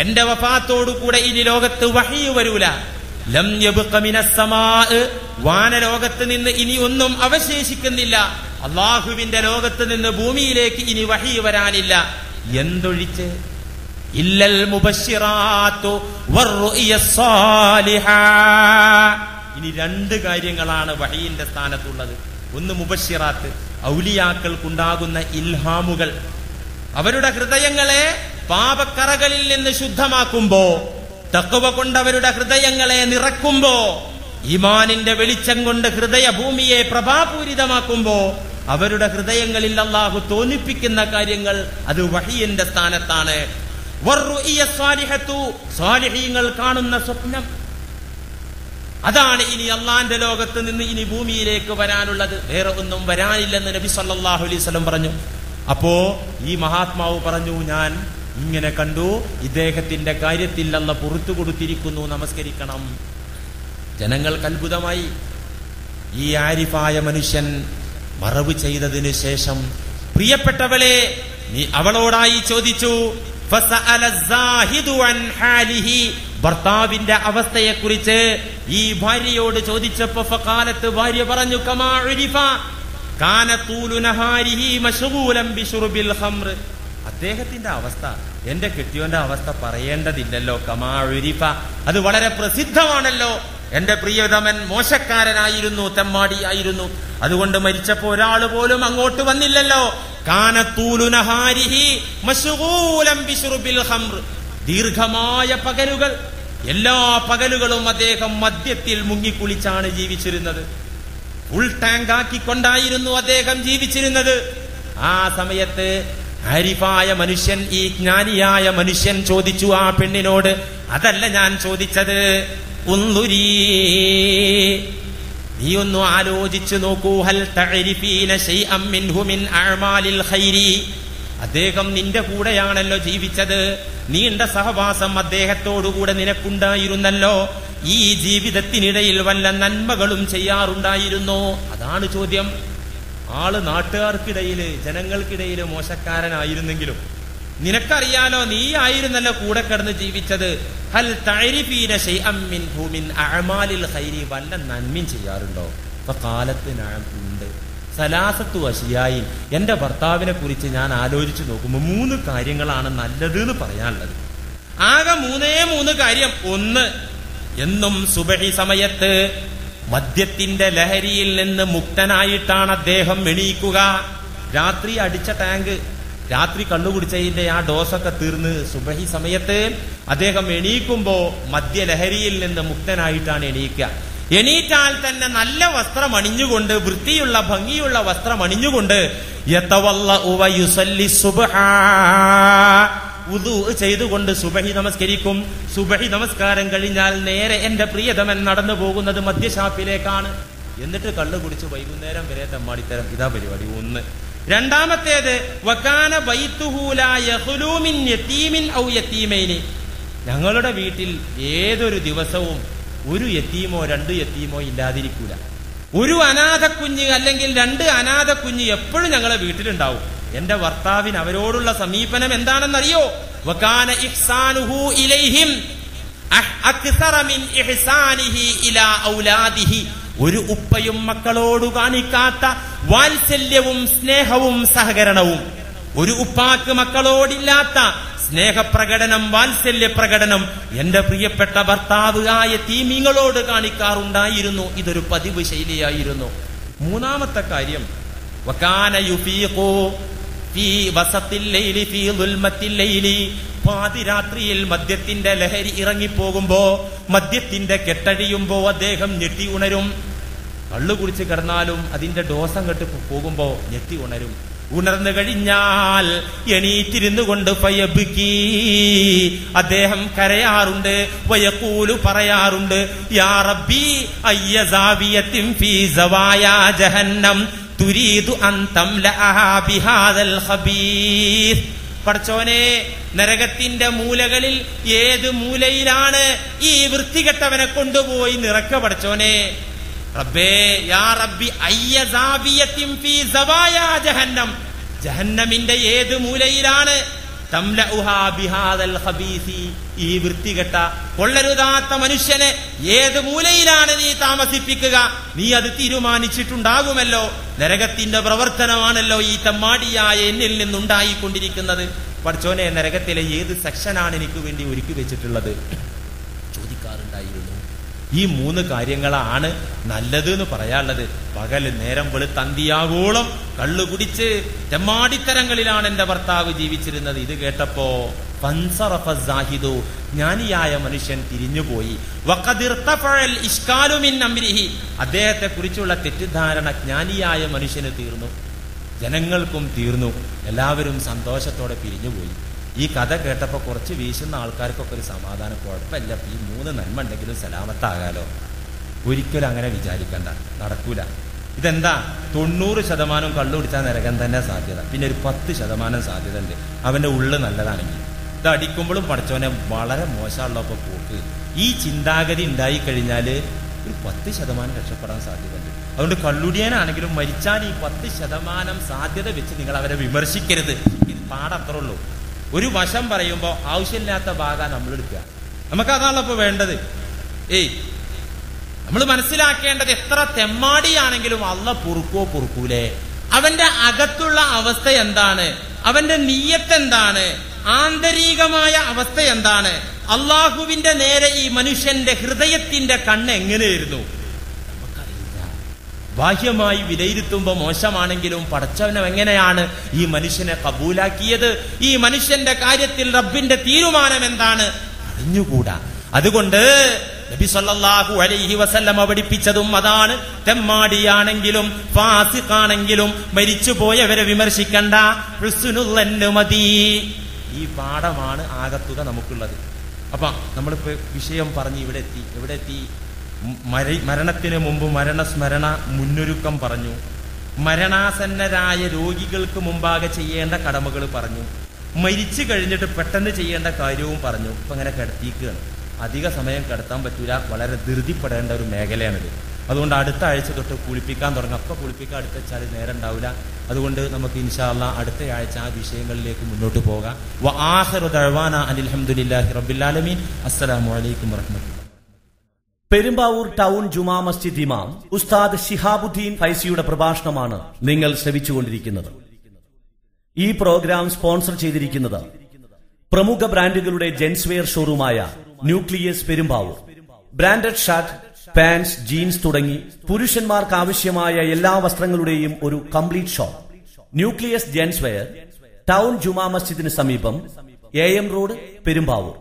എന്റെ വഫാത്തോടു കൂടെ ഇനി ലോകത്ത് വഹി വരൂല. ലം യബ്ഖ മിനസ് സമാഇ, വാനലോകത്ത് നിന്ന് ഇനി ഒന്നും അവശേഷിക്കുന്നില്ല. അല്ലാഹുവിന്റെ ലോകത്ത് നിന്ന് ഭൂമിയിലേക്ക് ഇനി വഹി വരാനില്ല. എന്തൊഴിച്ച് ഇല്ലൽ മുബശ്ശിറാത്തു വറുഇയസ് സാലിഹ. ഇനി രണ്ട് കാര്യങ്ങളാണ് വഹയിന്റെ സ്ഥാനത്തുള്ളത്. ഒന്ന് മുബശ്ശിറാത്ത്, ഔലിയാക്കൾക്കുണ്ടാകുന്ന ഇൽഹാമുകൾ. അവരുടെ ഹൃദയങ്ങളെ പാപക്കറകളിൽ നിന്ന് ശുദ്ധമാക്കുമ്പോ, തഖ്വ കൊണ്ട് അവരുടെ ഹൃദയങ്ങളെ നിറക്കുമ്പോ, ഈമാനിന്റെ വെളിച്ചം കൊണ്ട് ഹൃദയ ഭൂമിയെ പ്രഭാപൂരിതമാക്കുമ്പോ അവരുടെ ഹൃദയങ്ങളിൽ അല്ലാഹു തോന്നിപ്പിക്കുന്ന കാര്യങ്ങൾ അത് വഹയിന്റെ സ്ഥാനത്താണ്. വറുഇയസ് സാലിഹത്തു, സാലിഹീങ്ങൾ കാണുന്ന സ്വപ്നം. അതാണ് ഇനി അള്ളാന്റെ ലോകത്ത് നിന്ന് ഇനി ഭൂമിയിലേക്ക് വരാനുള്ളത്. വേറെ ഒന്നും വരാനില്ലെന്ന് നബി സല്ലല്ലാഹു അലൈഹി വസല്ലം പറഞ്ഞു. അപ്പോ ഈ മഹാത്മാവ് പറഞ്ഞു, ഞാൻ ഇങ്ങനെ കണ്ടു, ഇദ്ദേഹത്തിന്റെ കാര്യത്തിൽ അല്ലാഹു പുറത്തു കൊടുത്തിരിക്കുന്നു, നമസ്കരിക്കണം. ജനങ്ങൾക്ക് അത്ഭുതമായി. ഈ ആരിഫായ മനുഷ്യൻ മറവ് ചെയ്തതിനു ശേഷം പ്രിയപ്പെട്ടവളെ നീ അവളോടായി ചോദിച്ചു. ഭർത്താവിന്റെ അവസ്ഥയെക്കുറിച്ച് ഈ ഭാര്യയോട് ചോദിച്ചപ്പോ ഫഖാലത്ത്, ഭാര്യ പറഞ്ഞു, കമാ ഉരിഫ കാന തൂലു നഹാരിഹി മശ്ഗൂലൻ ബിശുർബിൽ ഖംർ. അദ്ദേഹത്തിന്റെ അവസ്ഥ എന്റെ കെട്ടിയോന്റെ അവസ്ഥ പറയേണ്ടതില്ലല്ലോ. കമാ ഉരിഫ, അത് വളരെ പ്രസിദ്ധമാണല്ലോ. എന്റെ പ്രിയതമൻ മോശക്കാരനായിരുന്നു, തെമ്മാടിയായിരുന്നു. അതുകൊണ്ട് മരിച്ചപ്പോ ഒരാൾ പോലും അങ്ങോട്ട് വന്നില്ലല്ലോ. കാന തൂലു നഹാരിഹി മശ്ഗൂലൻ ബിശുർബിൽ ഖംർ. ദീർഘമായ പകലുകൾ, എല്ലാ പകലുകളും അദ്ദേഹം മദ്യത്തിൽ മുങ്ങിക്കുളിച്ചാണ് ജീവിച്ചിരുന്നത്. ഫുൾ ടാങ്ക് ആക്കിക്കൊണ്ടായിരുന്നു അദ്ദേഹം ജീവിച്ചിരുന്നത്. ആ സമയത്ത് ആരിഫായ മനുഷ്യൻ, ഈ ജ്ഞാനിയായ മനുഷ്യൻ ചോദിച്ചു ആ പെണ്ണിനോട്, അതല്ല ഞാൻ ചോദിച്ചത്, ഉൻദുരീ, നീ ഒന്ന് ആലോചിച്ചു നോക്കൂ, ഹൽ തഅരിഫീന ശൈഅൻ മിൻഹു മിൻ അഅമാലിൽ ഖൈരി. അദ്ദേഹം നിന്റെ കൂടെയാണല്ലോ ജീവിച്ചത്, നീണ്ട സഹവാസം അദ്ദേഹത്തോടുകൂടെ നിനക്കുണ്ടായിരുന്നല്ലോ. ഈ ജീവിതത്തിനിടയിൽ വല്ല നന്മകളും ചെയ്യാറുണ്ടായിരുന്നോ? അതാണ് ചോദ്യം. ആള് നാട്ടുകാർക്കിടയില്, ജനങ്ങൾക്കിടയില് മോശക്കാരനായിരുന്നെങ്കിലും നിനക്കറിയാലോ, നീ ആയിരുന്നല്ലോ കൂടെ കിടന്ന് ജീവിച്ചത്. ഹൽ തഅരിഫീന ശൈഅൻ മിൻഹു മിൻ അഅമാലിൽ ഖൈരി, വല്ല നന്മയും ചെയ്യാറുണ്ടോ? ഫഖാലത്ത് നഅം, ഉണ്ട്. സലാസത്തു അശിയായി, എന്റെ ഭർത്താവിനെ കുറിച്ച് ഞാൻ ആലോചിച്ചു നോക്കുമ്പോൾ 3 കാര്യങ്ങളാണ് നല്ലത് എന്ന് പറയാനുള്ളത്. ആകെ 3 കാര്യം. ഒന്ന്, എന്നും സുബഹി സമയത്ത് മദ്യത്തിന്റെ ലഹരിയിൽ നിന്ന് മുക്തനായിട്ടാണ് അദ്ദേഹം എണീക്കുക. രാത്രി അടിച്ച ടാങ്ക്, രാത്രി കള്ളുകുടിച്ചതിന്റെ ആ ഡോസൊക്കെ തീർന്ന് സുബഹി സമയത്ത് അദ്ദേഹം എണീക്കുമ്പോ മദ്യലഹരിയിൽ നിന്ന് മുക്തനായിട്ടാണ് എണീക്കുക. എണീറ്റാൽ തന്നെ നല്ല വസ്ത്രം അണിഞ്ഞുകൊണ്ട്, വൃത്തിയുള്ള ഭംഗിയുള്ള വസ്ത്രം അണിഞ്ഞുകൊണ്ട് വുദൂ ചെയ്തുകൊണ്ട് സുബഹി നമസ്കരിക്കും. സുബഹി നമസ്കാരം കഴിഞ്ഞാൽ നേരെ എന്റെ പ്രിയതമൻ നടന്നു പോകുന്നത് മദ്യഷാപ്പിലേക്കാണ്. എന്നിട്ട് കള്ളു കുടിച്ച് വൈകുന്നേരം വരെ തെമ്മാടിത്തരം. ഇതാ പരിപാടി. 1. രണ്ടാമത്തേത്, വകാന ബൈതുഹു ലാ യഖ്ലൂ മിൻ യതീമിൻ ഔ യതീമൈനി. ഞങ്ങളുടെ വീട്ടിൽ ഏതൊരു ദിവസവും ഒരു യതീമോ 2 യതീമോ ഇല്ലാതിരിക്കൂല. ഒരു അനാഥ കുഞ്ഞ് അല്ലെങ്കിൽ 2 അനാഥ കുഞ്ഞ് എപ്പോഴും ഞങ്ങളെ വീട്ടിലുണ്ടാവും. എന്റെ ഭർത്താവിന് അവരോടുള്ള സമീപനം എന്താണെന്നറിയോ? വകാന ഇഹ്സാനുഹു ഇലൈഹിം അക്സറ മിൻ ഇഹ്സാനിഹി ഇലാ ഔലാദിഹി. ഒരു ഉപ്പയും മക്കളോട് കാണിക്കാത്ത വാത്സല്യവും സ്നേഹവും സഹകരണവും, ഒരു ഉപ്പാക്ക് മക്കളോടില്ലാത്ത സ്നേഹപ്രകടനം, വാത്സല്യ പ്രകടനം എന്റെ പ്രിയപ്പെട്ട ഭർത്താവ് ആ യതീമിങ്ങളോട് കാണിക്കാറുണ്ടായിരുന്നു. ഇതൊരു പതിവ് ശൈലിയായിരുന്നു. 3ാമത്തെ കാര്യം, വകാന യുഫീഖു ഫീ വസത്തിൽ ലൈലി ഫീ ദുൽമത്തിൽ ലൈലി. പാതിരാത്രിയിൽ മദ്യത്തിന്റെ ലഹരി ഇറങ്ങിപ്പോകുമ്പോ, മദ്യത്തിന്റെ കെട്ടഴിയുമ്പോ അദ്ദേഹം ഞെട്ടി ഉണരും. കള്ളു കുടിച്ച് കിടന്നാലും അതിന്റെ ഡോസം കെട്ട് പോകുമ്പോ ഞെട്ടി ഉണരും. ഉണർന്നു കഴിഞ്ഞാൽ എണീറ്റിരുന്നു കൊണ്ട് ഫയബ്കി, അദ്ദേഹം കരയാറുണ്ട്. വയഖൂലു, പറയാറുണ്ട്, യാ റബ്ബി അയ്യ സാവിയത്തിൻ ഫീ സവായാ ജഹന്നം തുരീദു അൻ തംലഅഹാ ബിഹാദൽ ഖബീസ്. പടച്ചോനെ, നരകത്തിന്റെ മൂലകളിൽ ഏത് മൂലയിലാണ് ഈ വൃത്തികെട്ടവനെ കൊണ്ടുപോയി നിറക്ക പടച്ചോനെ. റബ്ബേ, യാ റബ്ബി അയ്യ സാവിയത്തിൻ ഫീ സവായാ ജഹന്നം, ജഹന്നമിന്റെ ഏത് മൂലയിലാണ് തംലഉഹാ ബിഹാദൽ ഖബീസി, ഈ വൃത്തികെട്ട കൊള്ളരുതാത്ത മനുഷ്യനെ ഏത് മൂലയിലാണ് നീ താമസിപ്പിക്കുക? നീ അത് തീരുമാനിച്ചിട്ടുണ്ടാകുമല്ലോ. നരകത്തിന്റെ പ്രവർത്തനമാണല്ലോ ഈ തമ്മാടിയായ എന്നിൽ നിന്നുണ്ടായിക്കൊണ്ടിരിക്കുന്നത്. പഠിച്ചോനെ നരകത്തിലെ ഏത് സെക്ഷനാണ് എനിക്ക് വേണ്ടി ഒരുക്കി വെച്ചിട്ടുള്ളത് ചോദിക്കാറുണ്ടായിരുന്നു. ഈ 3 കാര്യങ്ങളാണ് നല്ലത് എന്ന് പറയാനുള്ളത്. പകല് നേരം വെളുത്തന്തിയാവോളം കള്ളു കുടിച്ച് തെമ്മാടിത്തരങ്ങളിലാണ് എന്റെ ഭർത്താവ് ജീവിച്ചിരുന്നത്. ഇത് കേട്ടപ്പോ ഫൻസറഫ സാഹിദു, ജ്ഞാനിയായ മനുഷ്യൻ തിരിഞ്ഞുപോയി. വഖദിർതഫഅൽ ഇഷ്കാലു മിൻ അംരിഹി, അദ്ദേഹത്തെ കുറിച്ചുള്ള തെറ്റിദ്ധാരണ ജ്ഞാനിയായ മനുഷ്യന് തീർന്നു, ജനങ്ങൾക്കും തീർന്നു. എല്ലാവരും സന്തോഷത്തോടെ പിരിഞ്ഞുപോയി. ഈ കഥ കേട്ടപ്പോ കുറച്ച് വീശുന്ന ആൾക്കാർക്കൊക്കെ ഒരു സമാധാനം, കുഴപ്പമില്ല, ഈ 3 നന്മ ഉണ്ടെങ്കിലും സലാമത്താകാലോ. ഒരിക്കലും അങ്ങനെ വിചാരിക്കണ്ട, നടക്കൂല. ഇതെന്താ 90% കള്ളു കുടിച്ചാൽ നരകം തന്നെ സാധ്യത, പിന്നെ ഒരു 10% സാധ്യത ഉണ്ട് അവന്റെ ഉള്ളു നല്ലതാണെങ്കിൽ. ഇത് അടിക്കുമ്പോഴും പഠിച്ചവനെ വളരെ മോശമുള്ളപ്പോ പോക്ക്. ഈ ചിന്താഗതി ഉണ്ടായി കഴിഞ്ഞാല് ഒരു 10% രക്ഷപ്പെടാൻ സാധ്യതയുണ്ട്. അതുകൊണ്ട് കള്ളുടിയാനാണെങ്കിലും മരിച്ചാൽ ഈ 10% സാധ്യത വെച്ച് നിങ്ങൾ അവരെ വിമർശിക്കരുത്. ഇത് പാടത്രേ ഉള്ളൂ. ഒരു വശം പറയുമ്പോ ആവശ്യമില്ലാത്ത ഭാഗം നമ്മൾ എടുക്കുക. നമുക്കതാണല്ലോ ഇപ്പൊ വേണ്ടത്. നമ്മൾ മനസ്സിലാക്കേണ്ടത് എത്ര തെമ്മാടിയാണെങ്കിലും അള്ളാഹ് പൊറുക്കൂലേ? അവന്റെ അകത്തുള്ള അവസ്ഥ എന്താണ്? അവന്റെ നിയ്യത്ത് എന്താണ്? ആന്തരികമായ അവസ്ഥ എന്താണ്? അള്ളാഹുവിന്റെ നേരെ ഈ മനുഷ്യന്റെ ഹൃദയത്തിന്റെ കണ്ണ് എങ്ങനെയായിരുന്നു നമുക്കറിയില്ല. ബാഹ്യമായി വിലയിരുത്തുമ്പോ മോശമാണെങ്കിലും പടച്ചവനം എങ്ങനെയാണ് ഈ മനുഷ്യനെ കബൂലാക്കിയത്? ഈ മനുഷ്യന്റെ കാര്യത്തിൽ റബ്ബിന്റെ തീരുമാനം എന്താണ് അറിഞ്ഞുകൂടാ. അതുകൊണ്ട് നബി സല്ലല്ലാഹു അലൈഹി വസല്ലമ പഠിപ്പിച്ചതും അതാണ്. തെമ്മാടിയാണെങ്കിലും ഫാസിഖാണെങ്കിലും മരിച്ചുപോയവരെ വിമർശിക്കണ്ട, ഹുസ്നുൽ മതി. ഈ പാഠമാണ് ആകത്തുക നമുക്കുള്ളത്. അപ്പൊ നമ്മളിപ്പോ വിഷയം പറഞ്ഞ് എവിടെ എത്തി? മരണത്തിന് മുമ്പ് മരണസ്മരണ മുന്നൊരുക്കം പറഞ്ഞു. മരണാസന്നരായ രോഗികൾക്ക് മുമ്പാകെ ചെയ്യേണ്ട കടമകൾ പറഞ്ഞു. മരിച്ചു കഴിഞ്ഞിട്ട് പെട്ടെന്ന് ചെയ്യേണ്ട കാര്യവും പറഞ്ഞു. ഇപ്പൊ അങ്ങനെ കിടത്തിക്കുകയാണ്. അധിക സമയം കിടത്താൻ പറ്റൂല, വളരെ ധൃതിപ്പെടേണ്ട ഒരു മേഖലയാണിത്. അതുകൊണ്ട് അടുത്ത ആഴ്ച തൊട്ട് കുളിപ്പിക്കാൻ തുടങ്ങും. അപ്പൊ കുളിപ്പിക്കാൻ അടുത്ത വെച്ചാൽ നേരം ഉണ്ടാവില്ല. അതുകൊണ്ട് നമുക്ക് ഇൻഷാ അല്ലാഹ് അടുത്ത ആഴ്ച ആ വിഷയങ്ങളിലേക്ക് മുന്നോട്ട് പോകാം. വ ആഖിറു ദഅ്വാനാ അനിൽ ഹംദുലില്ലാഹി റബ്ബിൽ ആലമീൻ. അസ്സലാമു അലൈക്കും വറഹ്മത്തുള്ളാഹി. പെരുമ്പാവൂർ ടൗൺ ജുമാ മസ്ജിദ് ഇമാം ഉസ്താദ് ശിഹാബുദ്ദീൻ ഫൈസിയുടെ പ്രഭാഷണമാണ് നിങ്ങൾ ശ്രവിച്ചുകൊണ്ടിരിക്കുന്നത്. ഈ പ്രോഗ്രാം സ്പോൺസർ ചെയ്തിരിക്കുന്നത് പ്രമുഖ ബ്രാൻഡുകളുടെ ജെൻസ്വെയർ ഷോറൂമായ Nucleus Perumbavoor. Branded shirt, pants, jeans തുടങ്ങി പുരുഷന്മാർക്ക് ആവശ്യമായ എല്ലാ വസ്ത്രങ്ങളുടെയും ഒരു complete shop. Nucleus gents wear, town ജുമാ മസ്ജിദിന് സമീപം, AM റോഡ്, പെരുമ്പാവൂർ.